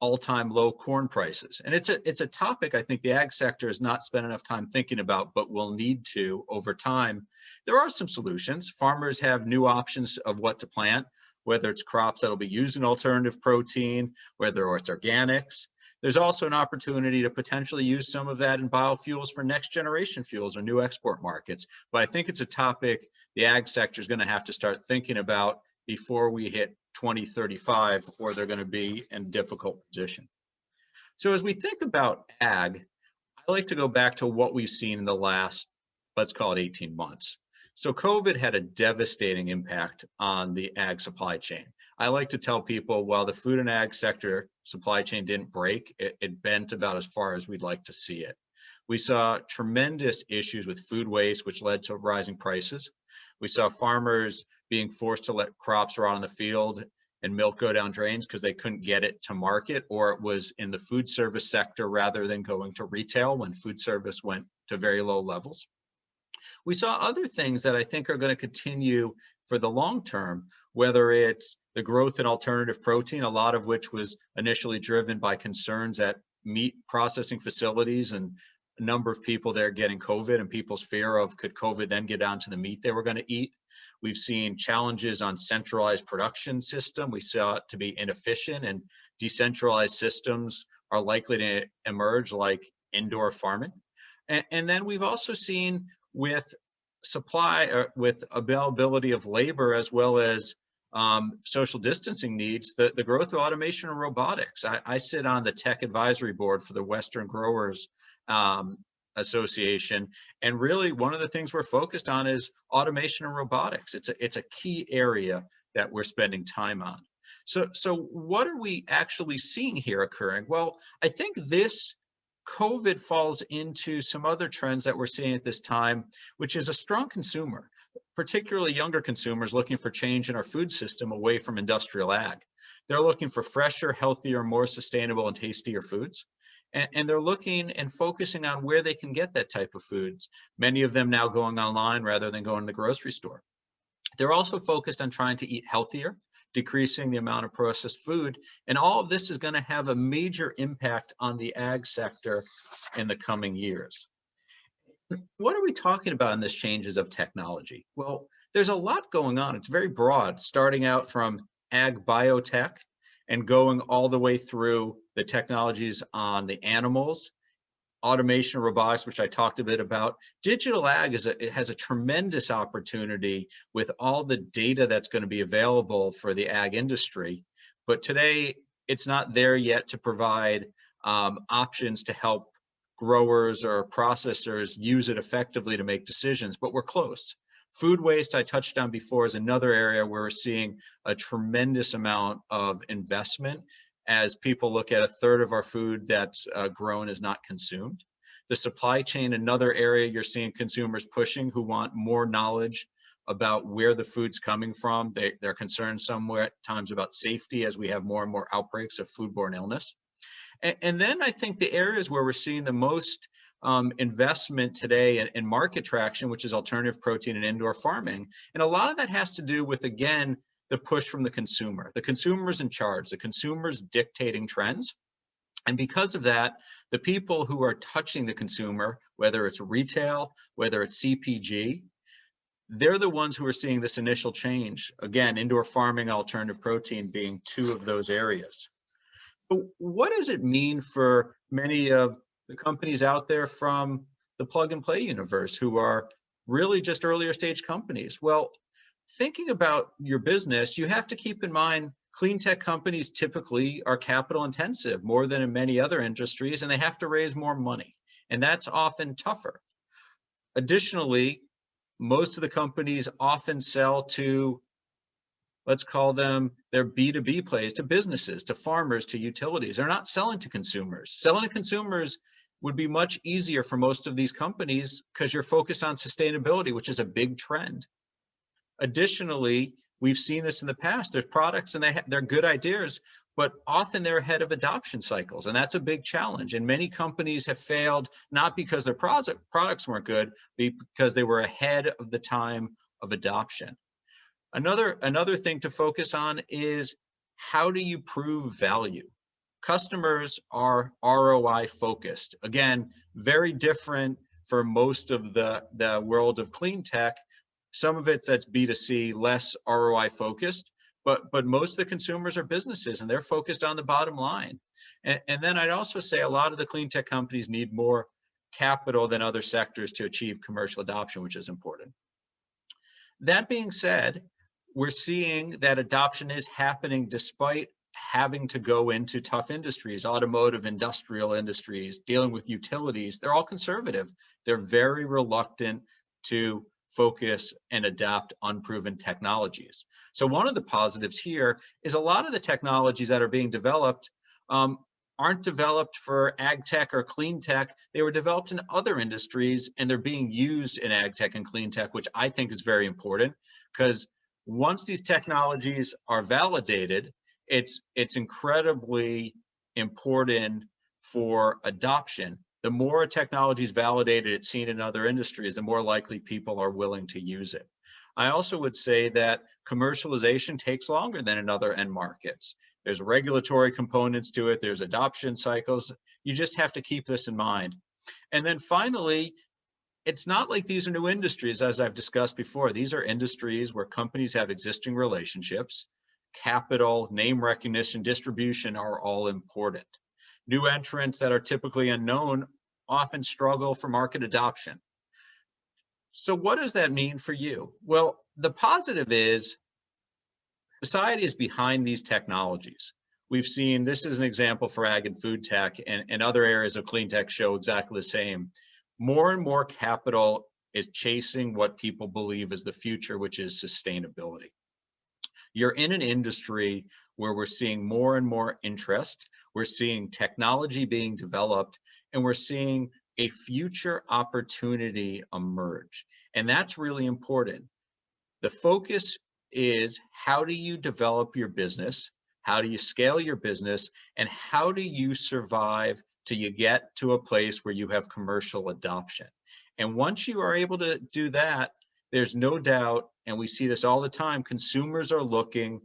all-time low corn prices? And it's a topic I think the ag sector has not spent enough time thinking about, but will need to over time. There are some solutions. Farmers have new options of what to plant, whether it's crops that'll be using alternative protein, whether it's organics. There's also an opportunity to potentially use some of that in biofuels for next generation fuels or new export markets. But I think it's a topic the ag sector is going to have to start thinking about before we hit 2035, or they're going to be in a difficult position. So as we think about ag, I like to go back to what we've seen in the last, let's call it 18 months. So COVID had a devastating impact on the ag supply chain. I like to tell people, while the food and ag sector supply chain didn't break, it bent about as far as we'd like to see it. We saw tremendous issues with food waste, which led to rising prices. We saw farmers being forced to let crops rot in the field and milk go down drains because they couldn't get it to market, or it was in the food service sector rather than going to retail when food service went to very low levels. We saw other things that I think are going to continue for the long term, whether it's the growth in alternative protein, a lot of which was initially driven by concerns at meat processing facilities and a number of people there getting COVID and people's fear of could COVID then get down to the meat they were going to eat. We've seen challenges on centralized production system. We saw it to be inefficient, and decentralized systems are likely to emerge, like indoor farming. And then we've also seen with supply, with availability of labor, as well as social distancing needs, the growth of automation and robotics. I sit on the tech advisory board for the Western Growers Association, and really one of the things we're focused on is automation and robotics. It's a key area that we're spending time on. So what are we actually seeing here occurring? Well, I think this COVID falls into some other trends that we're seeing at this time, which is a strong consumer, particularly younger consumers looking for change in our food system away from industrial ag. They're looking for fresher, healthier, more sustainable and tastier foods. And they're looking and focusing on where they can get that type of foods. Many of them now going online rather than going to the grocery store. They're also focused on trying to eat healthier, decreasing the amount of processed food. And all of this is going to have a major impact on the ag sector in the coming years. What are we talking about in this changes of technology? Well, there's a lot going on. It's very broad, starting out from ag biotech and going all the way through the technologies on the animals, automation, robotics, which I talked a bit about. Digital ag has a tremendous opportunity with all the data that's going to be available for the ag industry. But today, it's not there yet to provide options to help growers or processors use it effectively to make decisions, but we're close. Food waste, I touched on before, is another area where we're seeing a tremendous amount of investment as people look at a third of our food that's grown is not consumed. The supply chain, another area you're seeing consumers pushing who want more knowledge about where the food's coming from. They're concerned sometimes about safety as we have more and more outbreaks of foodborne illness. And then I think the areas where we're seeing the most investment today in market traction, which is alternative protein and indoor farming. And a lot of that has to do with, again, the push from the consumer. The consumer's in charge, the consumer's dictating trends. And because of that, the people who are touching the consumer, whether it's retail, whether it's CPG, they're the ones who are seeing this initial change. Again, indoor farming, alternative protein being two of those areas. But what does it mean for many of the companies out there from the plug and play universe who are really just earlier stage companies? Well, thinking about your business, you have to keep in mind clean tech companies typically are capital intensive more than in many other industries, and they have to raise more money, and that's often tougher. Additionally, most of the companies often sell to, let's call them their B2B plays, to businesses, to farmers, to utilities. They're not selling to consumers. Selling to consumers would be much easier for most of these companies because you're focused on sustainability, which is a big trend. Additionally, we've seen this in the past. There's products and they're good ideas, but often they're ahead of adoption cycles. And that's a big challenge. And many companies have failed, not because their products weren't good, but because they were ahead of the time of adoption. Another thing to focus on is, how do you prove value? Customers are ROI focused. Again, very different for most of the world of clean tech. Some of it that's B2C, less ROI focused, but most of the consumers are businesses and they're focused on the bottom line. And then I'd also say a lot of the clean tech companies need more capital than other sectors to achieve commercial adoption, which is important. That being said, we're seeing that adoption is happening despite having to go into tough industries, automotive, industrial industries, dealing with utilities. They're all conservative. They're very reluctant to focus and adopt unproven technologies. So one of the positives here is a lot of the technologies that are being developed aren't developed for ag tech or clean tech. They were developed in other industries and they're being used in ag tech and clean tech, which I think is very important, because once these technologies are validated, it's incredibly important for adoption. The more a technology is validated, it's seen in other industries, the more likely people are willing to use it. I also would say that commercialization takes longer than in other end markets. There's regulatory components to it, there's adoption cycles. You just have to keep this in mind. And then finally, it's not like these are new industries, as I've discussed before. These are industries where companies have existing relationships. Capital, name recognition, distribution are all important. New entrants that are typically unknown often struggle for market adoption. So what does that mean for you? Well, the positive is society is behind these technologies. We've seen, this is an example for ag and food tech, and other areas of clean tech show exactly the same. More and more capital is chasing what people believe is the future, which is sustainability. You're in an industry where we're seeing more and more interest, we're seeing technology being developed, and we're seeing a future opportunity emerge. And that's really important. The focus is, how do you develop your business? How do you scale your business? And how do you survive till you get to a place where you have commercial adoption? And once you are able to do that, there's no doubt, and we see this all the time, consumers are looking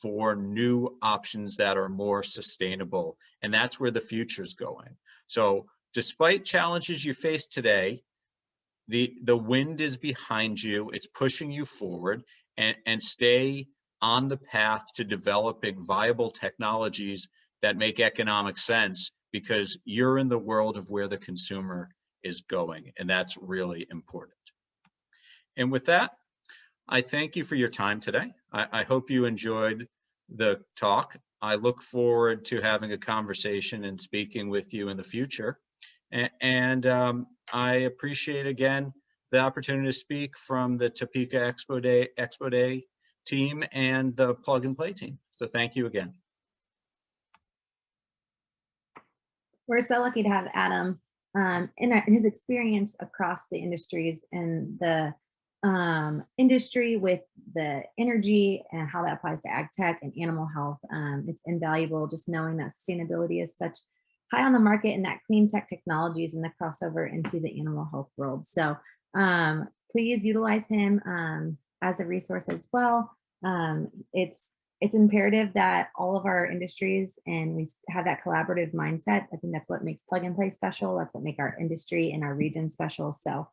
for new options that are more sustainable. And that's where the future is going. So despite challenges you face today, the wind is behind you, it's pushing you forward, and stay on the path to developing viable technologies that make economic sense, because you're in the world of where the consumer is going, and that's really important. And with that, I thank you for your time today. I hope you enjoyed the talk. I look forward to having a conversation and speaking with you in the future. And I appreciate again the opportunity to speak from the Topeka Expo Day team and the Plug and Play team. So thank you again. We're so lucky to have Adam in his experience across the industries and the industry with the energy and how that applies to ag tech and animal health. It's invaluable just knowing that sustainability is such high on the market and that clean tech technologies and the crossover into the animal health world. So please utilize him as a resource as well. It's imperative that all of our industries and we have that collaborative mindset. I think that's what makes Plug and Play special. That's what makes our industry and our region special. So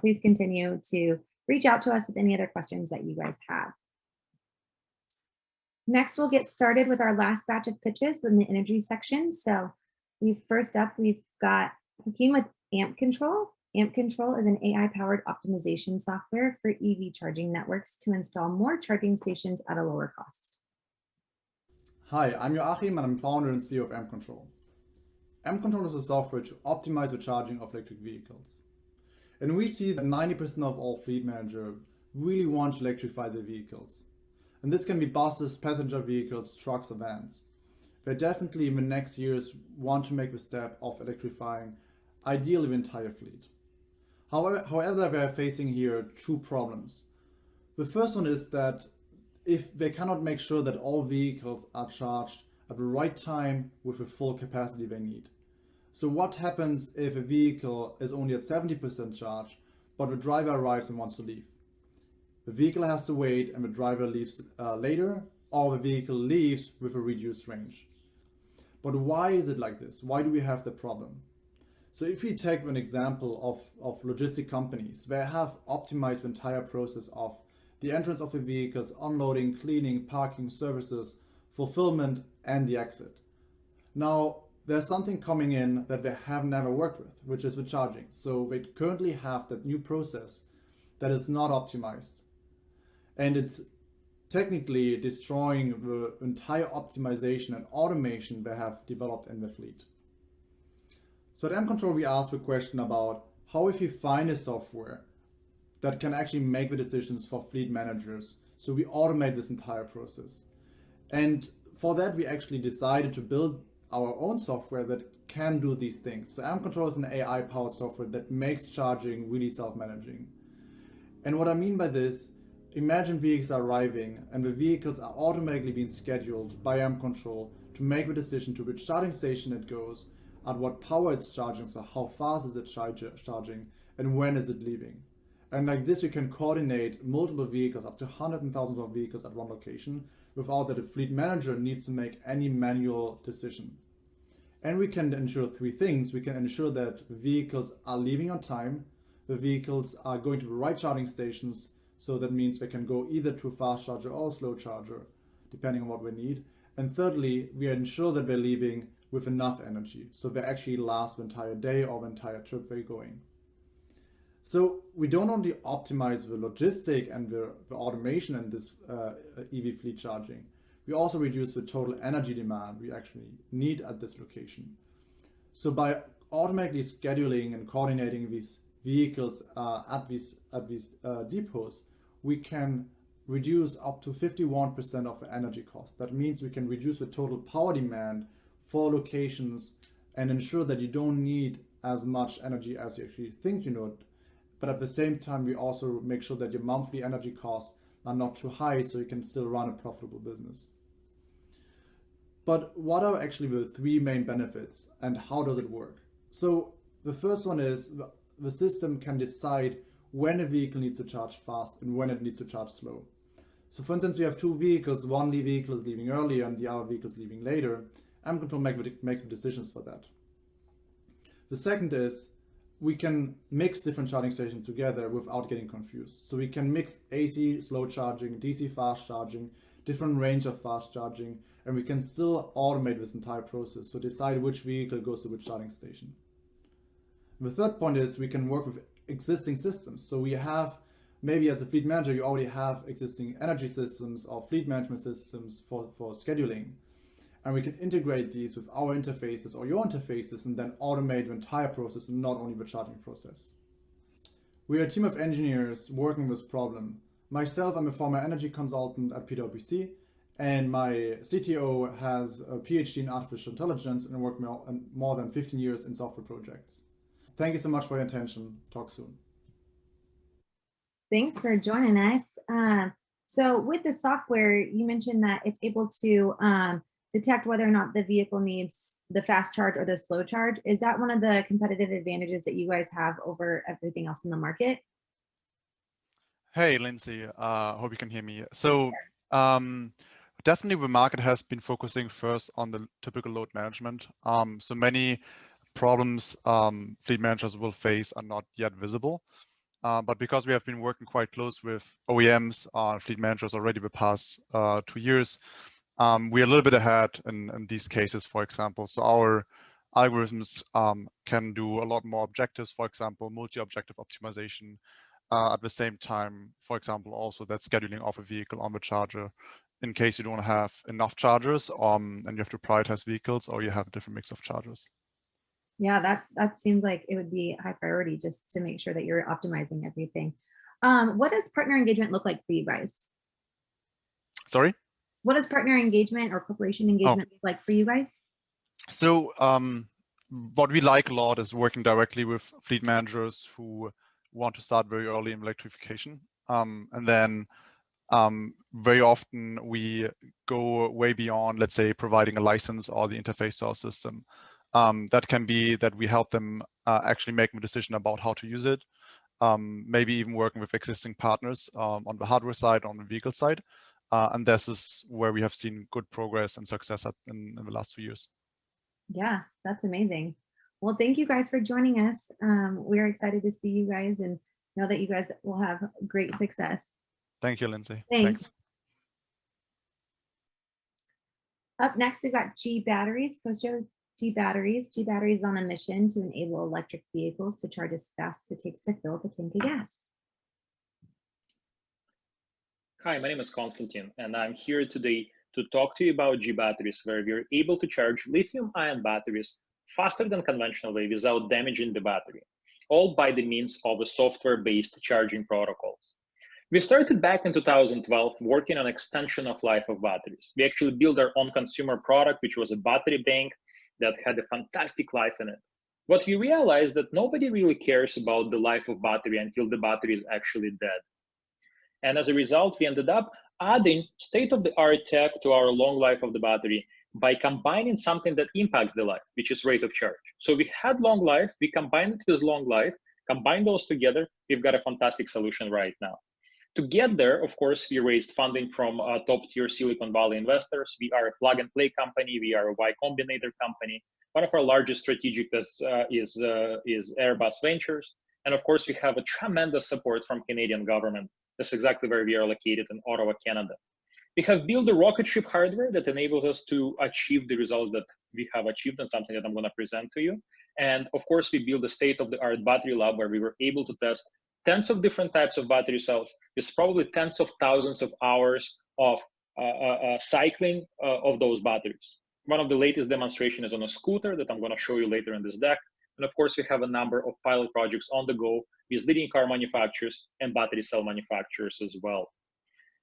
please continue to reach out to us with any other questions that you guys have. Next, we'll get started with our last batch of pitches in the energy section. So first up, we've got Hakeem with Ampcontrol. Ampcontrol is an AI-powered optimization software for EV charging networks to install more charging stations at a lower cost. Hi, I'm Joachim and I'm founder and CEO of Ampcontrol. Ampcontrol is a software to optimize the charging of electric vehicles. And we see that 90% of all fleet managers really want to electrify their vehicles. And this can be buses, passenger vehicles, trucks, or vans. They definitely in the next years want to make the step of electrifying ideally the entire fleet. However, they are facing here two problems. The first one is that if they cannot make sure that all vehicles are charged at the right time with the full capacity they need. So what happens if a vehicle is only at 70% charge, but the driver arrives and wants to leave? The vehicle has to wait and the driver leaves later, or the vehicle leaves with a reduced range. But why is it like this? Why do we have the problem? So if we take an example of logistic companies, they have optimized the entire process of the entrance of the vehicles, unloading, cleaning, parking, services, fulfillment, and the exit. Now, there's something coming in that they have never worked with, which is the charging. So they currently have that new process that is not optimized. And it's technically destroying the entire optimization and automation they have developed in the fleet. So at Ampcontrol, we asked the question about how if you find a software that can actually make the decisions for fleet managers, so we automate this entire process. And for that, we actually decided to build our own software that can do these things. So Ampcontrol is an AI-powered software that makes charging really self-managing. And what I mean by this, imagine vehicles are arriving and the vehicles are automatically being scheduled by Ampcontrol to make the decision to which charging station it goes, at what power it's charging, so how fast is it charging, and when is it leaving. And like this, you can coordinate multiple vehicles, up to hundreds and thousands of vehicles at one location, without that a fleet manager needs to make any manual decision. And we can ensure three things. We can ensure that vehicles are leaving on time, the vehicles are going to the right charging stations, so that means they can go either to a fast charger or a slow charger, depending on what we need. And thirdly, we ensure that they're leaving with enough energy, so they actually last the entire day or the entire trip they're going. So we don't only optimize the logistic and the automation in this EV fleet charging, we also reduce the total energy demand we actually need at this location. So by automatically scheduling and coordinating these vehicles at these depots, we can reduce up to 51% of the energy cost. That means we can reduce the total power demand for locations and ensure that you don't need as much energy as you actually think you need. But at the same time, we also make sure that your monthly energy costs are not too high, so you can still run a profitable business. But what are actually the three main benefits and how does it work? So the first one is the system can decide when a vehicle needs to charge fast and when it needs to charge slow. So for instance, we have two vehicles, one vehicle is leaving earlier and the other vehicle is leaving later. Ampcontrol makes the decisions for that. The second is we can mix different charging stations together without getting confused. So we can mix AC slow charging, DC fast charging, different range of fast charging, and we can still automate this entire process. So decide which vehicle goes to which charging station. The third point is we can work with existing systems. So we have, maybe as a fleet manager, you already have existing energy systems or fleet management systems for scheduling. And we can integrate these with our interfaces or your interfaces and then automate the entire process and not only the charging process. We are a team of engineers working with this problem. Myself, I'm a former energy consultant at PwC, and my CTO has a PhD in artificial intelligence and worked more than 15 years in software projects. Thank you so much for your attention. Talk soon. Thanks for joining us. So with the software, you mentioned that it's able to detect whether or not the vehicle needs the fast charge or the slow charge. Is that one of the competitive advantages that you guys have over everything else in the market? Hey, Lindsay, hope you can hear me. So definitely the market has been focusing first on the typical load management. So many problems fleet managers will face are not yet visible. But because we have been working quite close with OEMs, fleet managers already the past 2 years, we're a little bit ahead in these cases, for example. So our algorithms can do a lot more objectives, for example, multi-objective optimization. At the same time, for example, also that scheduling of a vehicle on the charger in case you don't have enough chargers and you have to prioritize vehicles or you have a different mix of chargers. Yeah, that seems like it would be a high priority just to make sure that you're optimizing everything. What does partner engagement look like for you guys? Sorry? What does partner engagement or corporation engagement look like for you guys? So what we like a lot is working directly with fleet managers who want to start very early in electrification. And then very often we go way beyond, let's say, providing a license or the interface to our system. That can be that we help them actually make a decision about how to use it, maybe even working with existing partners on the hardware side, on the vehicle side. And this is where we have seen good progress and success in the last 2 years. Yeah, that's amazing. Well, thank you guys for joining us. We're excited to see you guys and know that you guys will have great success. Thank you, Lindsay. Thanks. Up next, we've got GBatteries, co-show GBatteries. GBatteries is on a mission to enable electric vehicles to charge as fast as it takes to fill up a tank of gas. Hi, my name is Konstantin, and I'm here today to talk to you about GBatteries, where we're able to charge lithium-ion batteries faster than conventional way without damaging the battery, all by the means of a software-based charging protocols. We started back in 2012 working on extension of life of batteries. We actually built our own consumer product, which was a battery bank that had a fantastic life in it. What we realized that nobody really cares about the life of battery until the battery is actually dead. And as a result, we ended up adding state-of-the-art tech to our long life of the battery by combining something that impacts the life, which is rate of charge. So we had long life, we combined it with long life, Combine those together, we've got a fantastic solution right now. To get there, of course, we raised funding from top-tier Silicon Valley investors. We are a plug-and-play company. We are a Y Combinator company. One of our largest strategic is Airbus Ventures. And of course, we have a tremendous support from Canadian government. That's exactly where we are located, in Ottawa, Canada. We have built the rocket ship hardware that enables us to achieve the results that we have achieved, and something that I'm going to present to you. And of course, we built a state-of-the-art battery lab where we were able to test tens of different types of battery cells. There's probably tens of thousands of hours of cycling of those batteries. One of the latest demonstrations is on a scooter that I'm going to show you later in this deck. And of course, we have a number of pilot projects on the go with leading car manufacturers and battery cell manufacturers as well.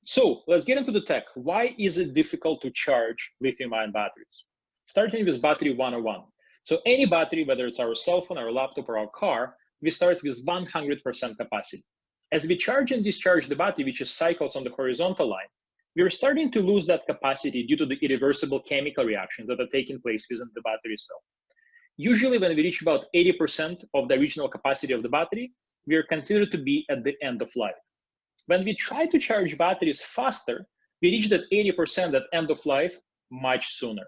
So let's get into the tech. Why is it difficult to charge lithium-ion batteries? Starting with battery 101. So any battery, whether it's our cell phone, our laptop, or our car, we start with 100% capacity. As we charge and discharge the battery, which is cycles on the horizontal line, we're starting to lose that capacity due to the irreversible chemical reactions that are taking place within the battery cell. Usually when we reach about 80% of the original capacity of the battery, we are considered to be at the end of life. When we try to charge batteries faster, we reach that 80% at end of life much sooner.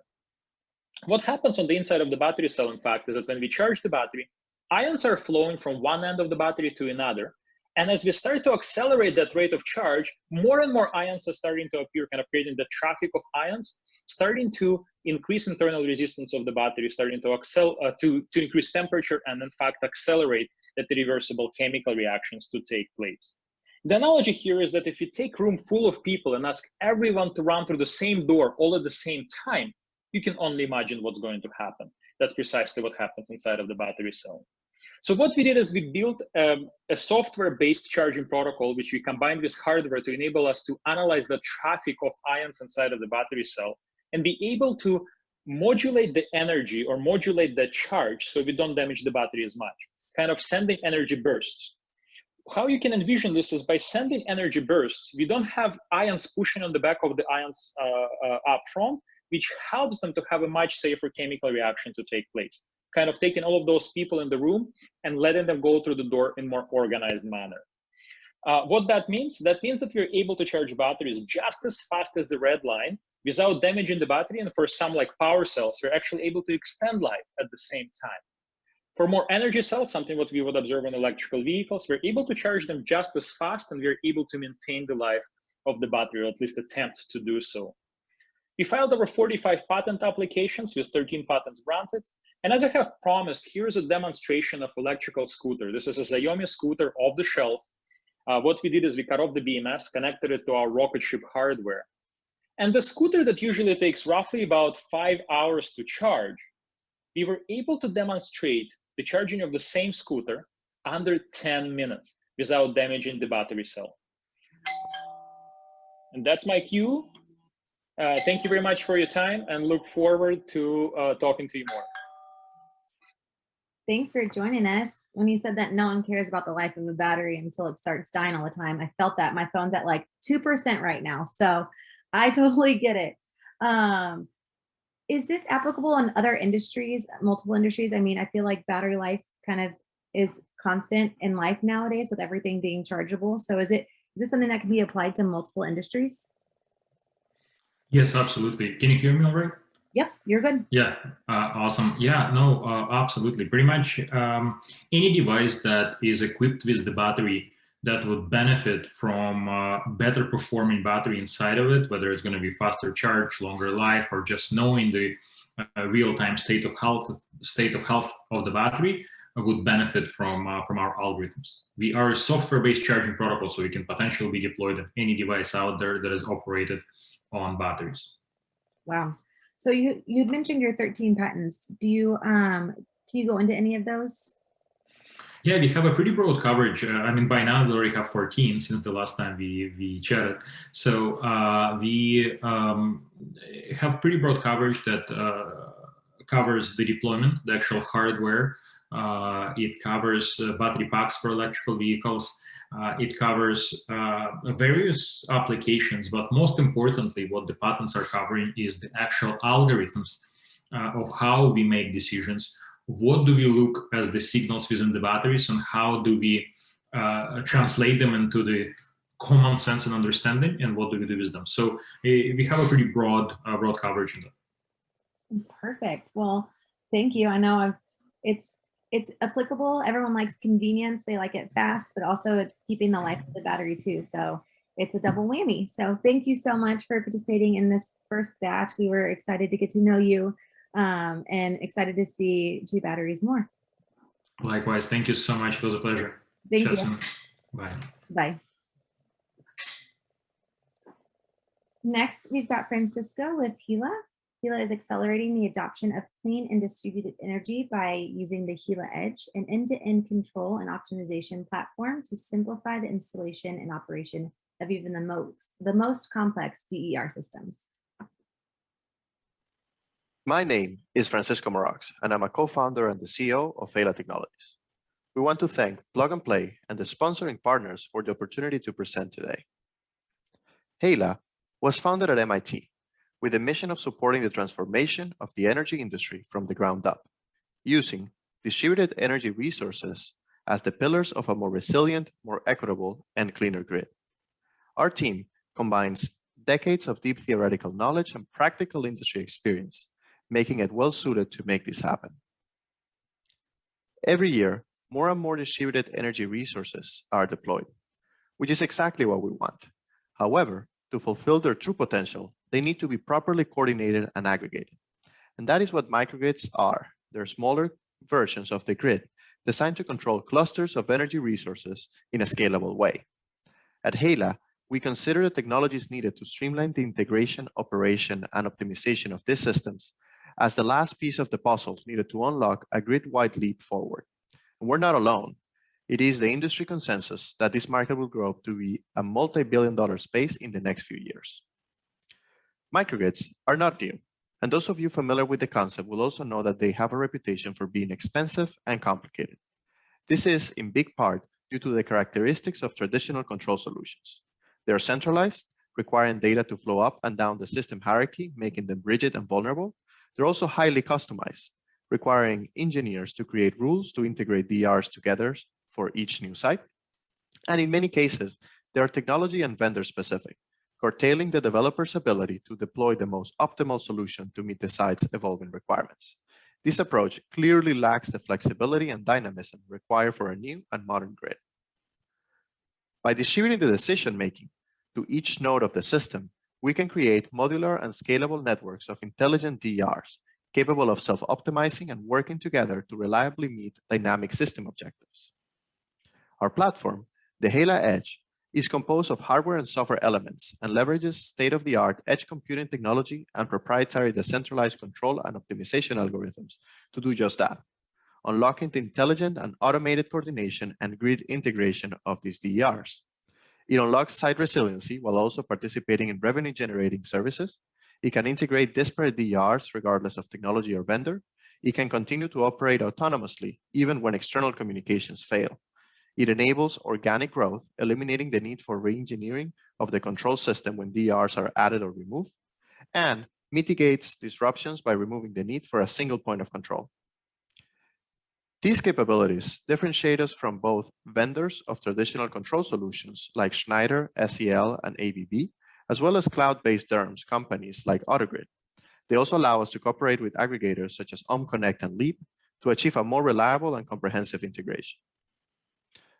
What happens on the inside of the battery cell, in fact, is that when we charge the battery, ions are flowing from one end of the battery to another. And as we start to accelerate that rate of charge, more and more ions are starting to appear, kind of creating the traffic of ions, starting to increase internal resistance of the battery, starting to increase temperature, and in fact accelerate that irreversible chemical reactions to take place. The analogy here is that if you take a room full of people and ask everyone to run through the same door all at the same time, you can only imagine what's going to happen. That's precisely what happens inside of the battery cell. So what we did is we built a software-based charging protocol, which we combined with hardware to enable us to analyze the traffic of ions inside of the battery cell and be able to modulate the energy or modulate the charge so we don't damage the battery as much, kind of sending energy bursts. How you can envision this is by sending energy bursts, we don't have ions pushing on the back of the ions up front, which helps them to have a much safer chemical reaction to take place. Kind of taking all of those people in the room and letting them go through the door in a more organized manner. What that means? That means that we're able to charge batteries just as fast as the red line without damaging the battery. And for some like power cells, we're actually able to extend life at the same time. For more energy cells, something what we would observe in electrical vehicles, we're able to charge them just as fast and we're able to maintain the life of the battery, or at least attempt to do so. We filed over 45 patent applications with 13 patents granted. And as I have promised, here's a demonstration of electrical scooter. This is a Xiaomi scooter off the shelf. What we did is we cut off the BMS, connected it to our rocket ship hardware. And the scooter that usually takes roughly about 5 hours to charge, we were able to demonstrate the charging of the same scooter under 10 minutes without damaging the battery cell. And that's my cue. Thank you very much for your time and look forward to talking to you more. Thanks for joining us. When you said that no one cares about the life of a battery until it starts dying all the time, I felt that. My phone's at like 2% right now, so I totally get it. Is this applicable in other industries, multiple industries? I mean, I feel like battery life kind of is constant in life nowadays with everything being chargeable. So is this something that can be applied to multiple industries? Yes, absolutely. Can you hear me all right? Yep, you're good. Yeah, awesome. Yeah, no, absolutely. Pretty much any device that is equipped with the battery that would benefit from better performing battery inside of it, whether it's going to be faster charge, longer life, or just knowing the real-time state of health of the battery, would benefit from our algorithms. We are a software-based charging protocol, so we can potentially be deployed on any device out there that is operated on batteries. Wow. So you'd mentioned your 13 patents. Do you can you go into any of those? Yeah, we have a pretty broad coverage. I mean, by now we already have 14 since the last time we chatted. So we have pretty broad coverage that covers the deployment, the actual hardware. It covers battery packs for electrical vehicles. It covers various applications, but most importantly, what the patents are covering is the actual algorithms of how we make decisions what do we look as the signals within the batteries, and how do we translate them into the common sense and understanding, and what do we do with them? So we have a pretty broad coverage in that. Perfect. Well, thank you. I know it's applicable. Everyone likes convenience. They like it fast, but also it's keeping the life of the battery too. So it's a double whammy. So thank you so much for participating in this first batch. We were excited to get to know you and excited to see GBatteries more. Likewise. Thank you so much. It was a pleasure. Thank you. Soon. Bye. Bye. Next, we've got Francisco with Gila. Gila is accelerating the adoption of clean and distributed energy by using the Gila Edge, an end-to-end control and optimization platform to simplify the installation and operation of even the most complex DER systems. My name is Francisco Morox, and I'm a co-founder and the CEO of Gila Technologies. We want to thank Plug and Play and the sponsoring partners for the opportunity to present today. Gila was founded at MIT with the mission of supporting the transformation of the energy industry from the ground up, using distributed energy resources as the pillars of a more resilient, more equitable, and cleaner grid. Our team combines decades of deep theoretical knowledge and practical industry experience, making it well suited to make this happen. Every year, more and more distributed energy resources are deployed, which is exactly what we want. However, to fulfill their true potential, they need to be properly coordinated and aggregated. And that is what microgrids are. They're smaller versions of the grid designed to control clusters of energy resources in a scalable way. At Gila, we consider the technologies needed to streamline the integration, operation, and optimization of these systems as the last piece of the puzzle needed to unlock a grid-wide leap forward. And we're not alone. It is the industry consensus that this market will grow to be a multi-billion-dollar space in the next few years. Microgrids are not new, and those of you familiar with the concept will also know that they have a reputation for being expensive and complicated. This is in big part due to the characteristics of traditional control solutions. They are centralized, requiring data to flow up and down the system hierarchy, making them rigid and vulnerable. They're also highly customized, requiring engineers to create rules to integrate DRs together for each new site. And in many cases, they are technology and vendor specific, curtailing the developer's ability to deploy the most optimal solution to meet the site's evolving requirements. This approach clearly lacks the flexibility and dynamism required for a new and modern grid. By distributing the decision-making to each node of the system, we can create modular and scalable networks of intelligent DERs capable of self-optimizing and working together to reliably meet dynamic system objectives. Our platform, the Gila Edge, is composed of hardware and software elements and leverages state-of-the-art edge computing technology and proprietary decentralized control and optimization algorithms to do just that, unlocking the intelligent and automated coordination and grid integration of these DERs. It unlocks site resiliency while also participating in revenue-generating services. It can integrate disparate DERs regardless of technology or vendor. It can continue to operate autonomously even when external communications fail. It enables organic growth, eliminating the need for re-engineering of the control system when DERs are added or removed, and mitigates disruptions by removing the need for a single point of control. These capabilities differentiate us from both vendors of traditional control solutions like Schneider, SEL, and ABB, as well as cloud-based DERMS companies like Autogrid. They also allow us to cooperate with aggregators such as Connect and Leap to achieve a more reliable and comprehensive integration.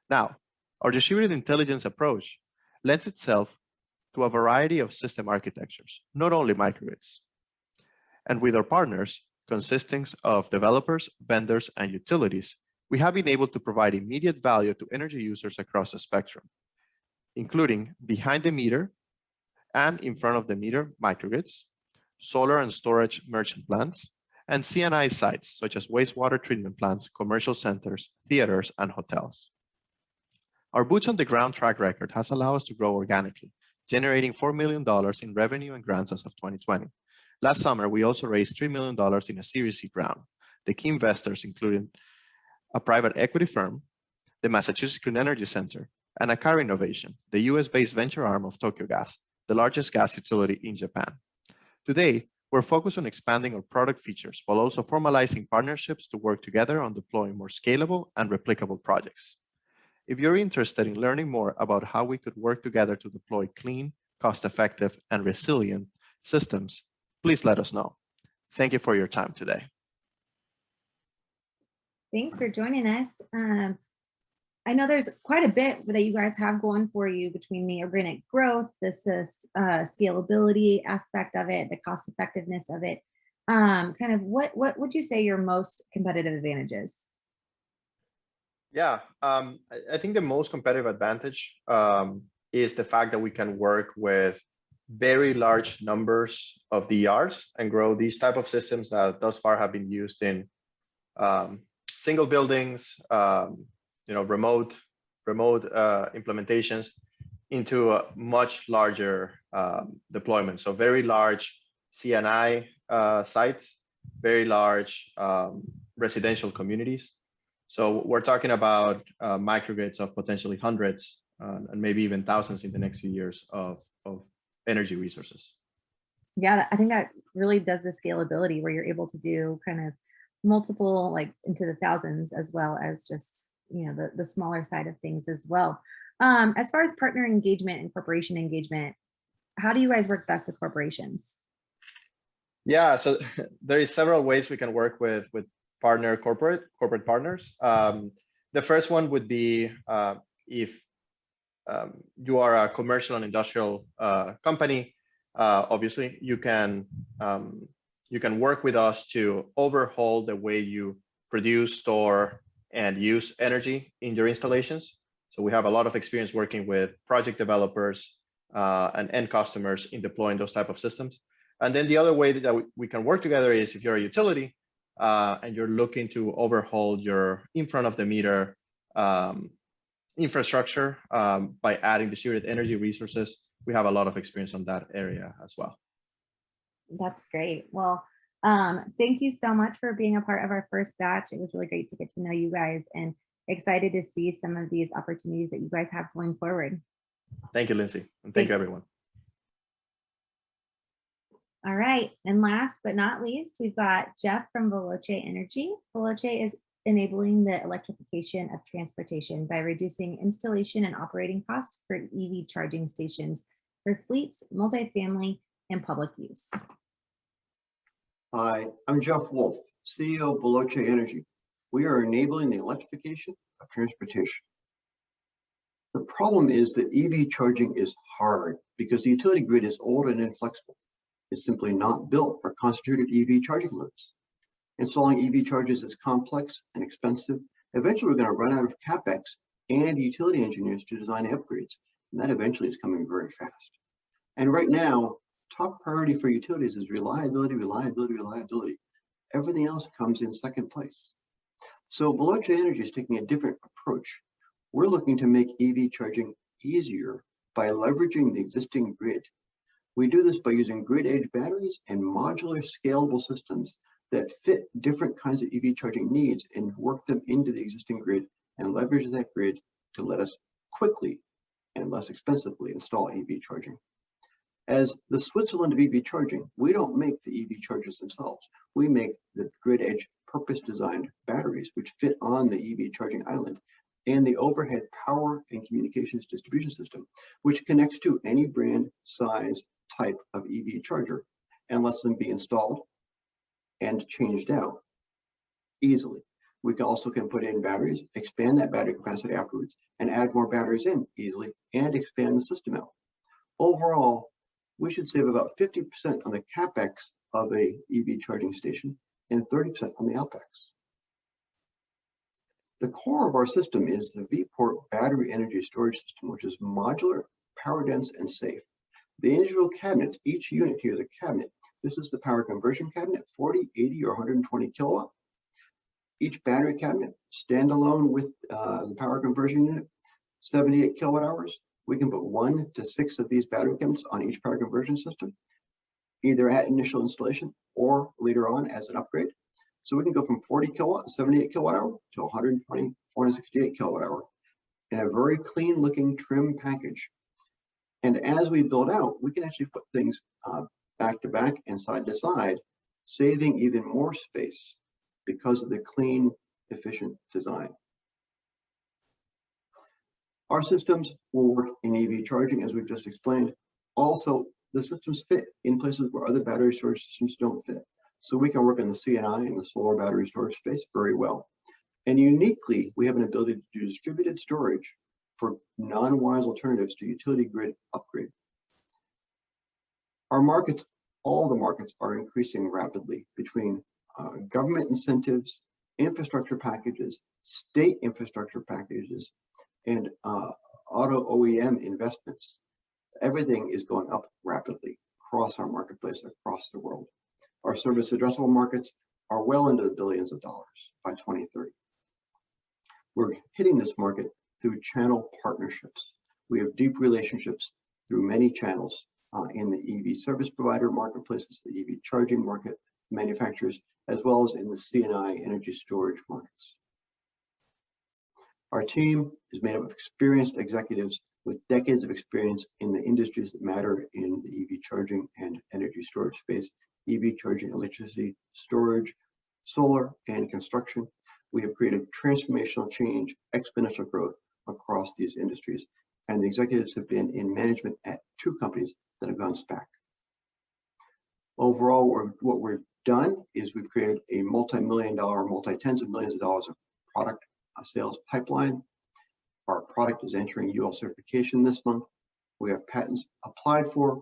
Now, our distributed intelligence approach lends itself to a variety of system architectures, not only microgrids. And with our partners, consisting of developers, vendors, and utilities, we have been able to provide immediate value to energy users across the spectrum, including behind the meter and in front of the meter microgrids, solar and storage merchant plants, and C&I sites such as wastewater treatment plants, commercial centers, theaters, and hotels. Our boots on the ground track record has allowed us to grow organically, generating $4 million in revenue and grants as of 2020. Last summer, we also raised $3 million in a Series C round. The key investors included a private equity firm, the Massachusetts Clean Energy Center, and Akari Innovation, the US-based venture arm of Tokyo Gas, the largest gas utility in Japan. Today, we're focused on expanding our product features while also formalizing partnerships to work together on deploying more scalable and replicable projects. If you're interested in learning more about how we could work together to deploy clean, cost-effective, and resilient systems, please let us know. Thank you for your time today. Thanks for joining us. I know there's quite a bit that you guys have going for you between the organic growth, this scalability aspect of it, the cost effectiveness of it. Kind of what would you say your most competitive advantages? Yeah, I think the most competitive advantage is the fact that we can work with very large numbers of DRs and grow these type of systems that thus far have been used in single buildings, remote implementations into a much larger deployment. So very large CNI sites, very large residential communities. So we're talking about microgrids of potentially hundreds and maybe even thousands in the next few years of energy resources. Yeah, I think that really does the scalability where you're able to do kind of multiple, like into the thousands, as well as just, the smaller side of things as well. As far as partner engagement and corporation engagement, how do you guys work best with corporations? Yeah, so there is several ways we can work with corporate partners. The first one would be if you are a commercial and industrial company, obviously you can work with us to overhaul the way you produce, store, and use energy in your installations. So we have a lot of experience working with project developers and end customers in deploying those type of systems. And then the other way that we can work together is if you're a utility and you're looking to overhaul your in front of the meter infrastructure by adding distributed energy resources. We have a lot of experience on that area as well. That's great. Well, thank you so much for being a part of our first batch. It was really great to get to know you guys and excited to see some of these opportunities that you guys have going forward. Thank you, Lindsay. And thank you, everyone. All right. And last but not least, we've got Jeff from Veloce Energy. Veloce is enabling the electrification of transportation by reducing installation and operating costs for EV charging stations for fleets, multifamily, and public use. Hi, I'm Jeff Wolf, CEO of Veloce Energy. We are enabling the electrification of transportation. The problem is that EV charging is hard because the utility grid is old and inflexible. It's simply not built for concentrated EV charging loads. Installing EV chargers is complex and expensive. Eventually, we're going to run out of CapEx and utility engineers to design upgrades, and that eventually is coming very fast. And right now, top priority for utilities is reliability, reliability, reliability. Everything else comes in second place. So Veloce Energy is taking a different approach. We're looking to make EV charging easier by leveraging the existing grid. We do this by using grid edge batteries and modular scalable systems that fit different kinds of EV charging needs and work them into the existing grid and leverage that grid to let us quickly and less expensively install EV charging. As the Switzerland of EV charging, we don't make the EV chargers themselves. We make the grid edge purpose-designed batteries which fit on the EV charging island and the overhead power and communications distribution system, which connects to any brand, size, type of EV charger and lets them be installed and changed out easily. We also can put in batteries, expand that battery capacity afterwards, and add more batteries in easily and expand the system out. Overall, we should save about 50% on the CapEx of a EV charging station and 30% on the OpEx. The core of our system is the V-Port battery energy storage system, which is modular, power dense, and safe. The individual cabinets, each unit here is a cabinet. This is the power conversion cabinet, 40, 80, or 120 kilowatt. Each battery cabinet, standalone with the power conversion unit, 78 kilowatt hours. We can put 1 to 6 of these battery cabinets on each power conversion system, either at initial installation or later on as an upgrade. So we can go from 40 kilowatt, 78 kilowatt hour to 120, 468 kilowatt hour in a very clean looking trim package. And as we build out, we can actually put things back to back and side to side, saving even more space because of the clean, efficient design. Our systems will work in EV charging, as we've just explained. Also, the systems fit in places where other battery storage systems don't fit. So we can work in the C&I and the solar battery storage space very well. And uniquely, we have an ability to do distributed storage for non-wise alternatives to utility grid upgrade. Our markets, all the markets, are increasing rapidly between government incentives, infrastructure packages, state infrastructure packages, and auto OEM investments. Everything is going up rapidly across our marketplace, across the world. Our service addressable markets are well into the billions of dollars by 2030. We're hitting this market through channel partnerships. We have deep relationships through many channels in the EV service provider marketplaces, the EV charging market, manufacturers, as well as in the C&I energy storage markets. Our team is made up of experienced executives with decades of experience in the industries that matter in the EV charging and energy storage space, EV charging, electricity, storage, solar, and construction. We have created transformational change, exponential growth across these industries, and the executives have been in management at 2 companies that have gone SPAC. Overall, what we've done is we've created a multi-million-dollar, multi-tens of millions of dollars of product sales pipeline. Our product is entering UL certification this month. We have patents applied for.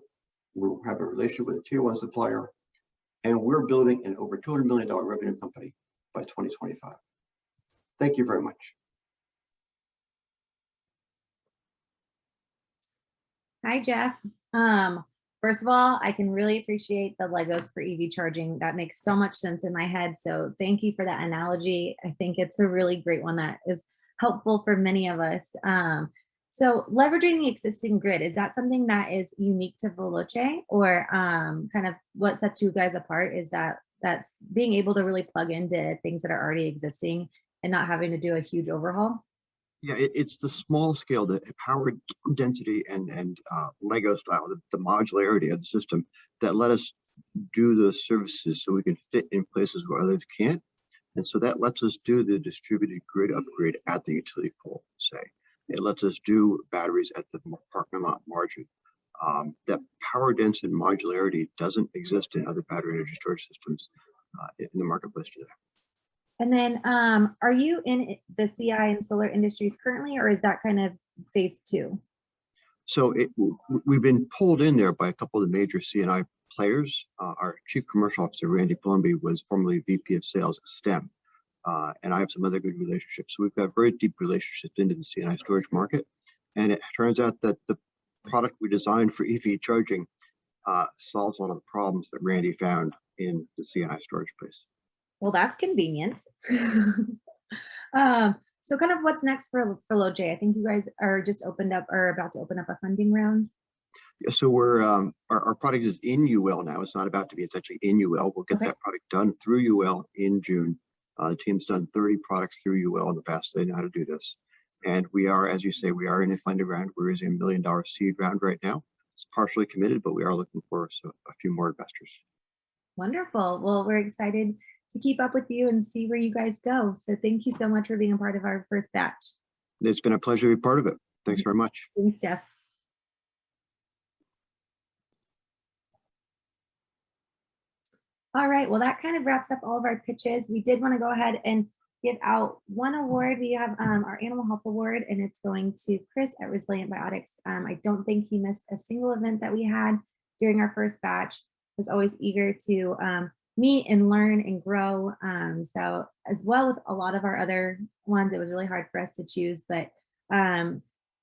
We'll have a relationship with a tier 1 supplier, and we're building an over $200 million revenue company by 2025. Thank you very much. Hi, Jeff. First of all, I can really appreciate the Legos for EV charging. That makes so much sense in my head. So thank you for that analogy. I think it's a really great one that is helpful for many of us. So leveraging the existing grid, is that something that is unique to Veloce, or kind of what sets you guys apart is that's being able to really plug into things that are already existing and not having to do a huge overhaul? Yeah, it's the small scale, the power density and Lego style, the modularity of the system that let us do those services so we can fit in places where others can't. And so that lets us do the distributed grid upgrade at the utility pole, say. It lets us do batteries at the parking lot margin. That power density and modularity doesn't exist in other battery energy storage systems in the marketplace today. And then are you in the CI and solar industries currently, or is that kind of phase 2? So we've been pulled in there by a couple of the major C&I players. Our Chief Commercial Officer, Randy Plumby, was formerly VP of Sales at STEM. And I have some other good relationships. So we've got very deep relationships into the C&I storage market. And it turns out that the product we designed for EV charging solves a lot of the problems that Randy found in the C&I storage space. Well, that's convenient. So kind of what's next for Veloce? I think you guys are just about to open up a funding round. Yeah, so we're our product is in UL now. It's not about to be, it's actually in UL. We'll get that product done through UL in June. The team's done 30 products through UL in the past. They know how to do this. And we are, as you say, we are in a funding round. We're raising $1 million seed round right now. It's partially committed, but we are looking for a few more investors. Wonderful. Well, we're excited to keep up with you and see where you guys go. So thank you so much for being a part of our first batch. It's been a pleasure to be part of it. Thanks very much. Thanks, Jeff. All right, well, that kind of wraps up all of our pitches. We did want to go ahead and give out one award. We have our Animal Health Award, and it's going to Chris at Resilient Biotics. I don't think he missed a single event that we had during our first batch. Was always eager to meet and learn and grow. So as well with a lot of our other ones, it was really hard for us to choose, but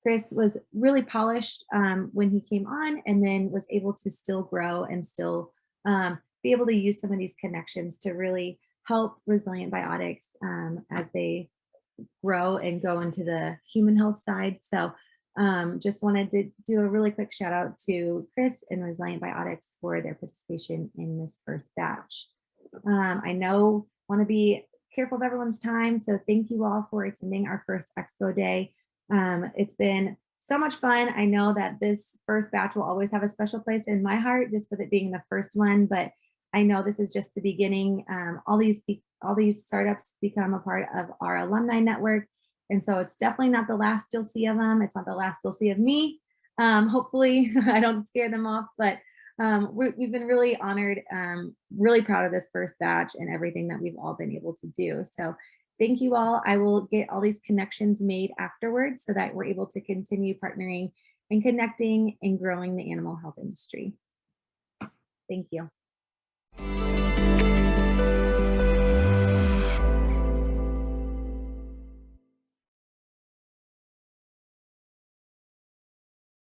Chris was really polished when he came on, and then was able to still grow and still be able to use some of these connections to really help Resilient Biotics as they grow and go into the human health side. So just wanted to do a really quick shout out to Chris and Resilient Biotics for their participation in this first batch. I want to be careful of everyone's time, so thank you all for attending our first Expo Day. It's been so much fun. I know that this first batch will always have a special place in my heart, just with it being the first one, but I know this is just the beginning. All these startups become a part of our alumni network. And so it's definitely not the last you'll see of them. It's not the last you'll see of me. Hopefully I don't scare them off, but we've been really honored, really proud of this first batch and everything that we've all been able to do. So thank you all. I will get all these connections made afterwards so that we're able to continue partnering and connecting and growing the animal health industry. Thank you.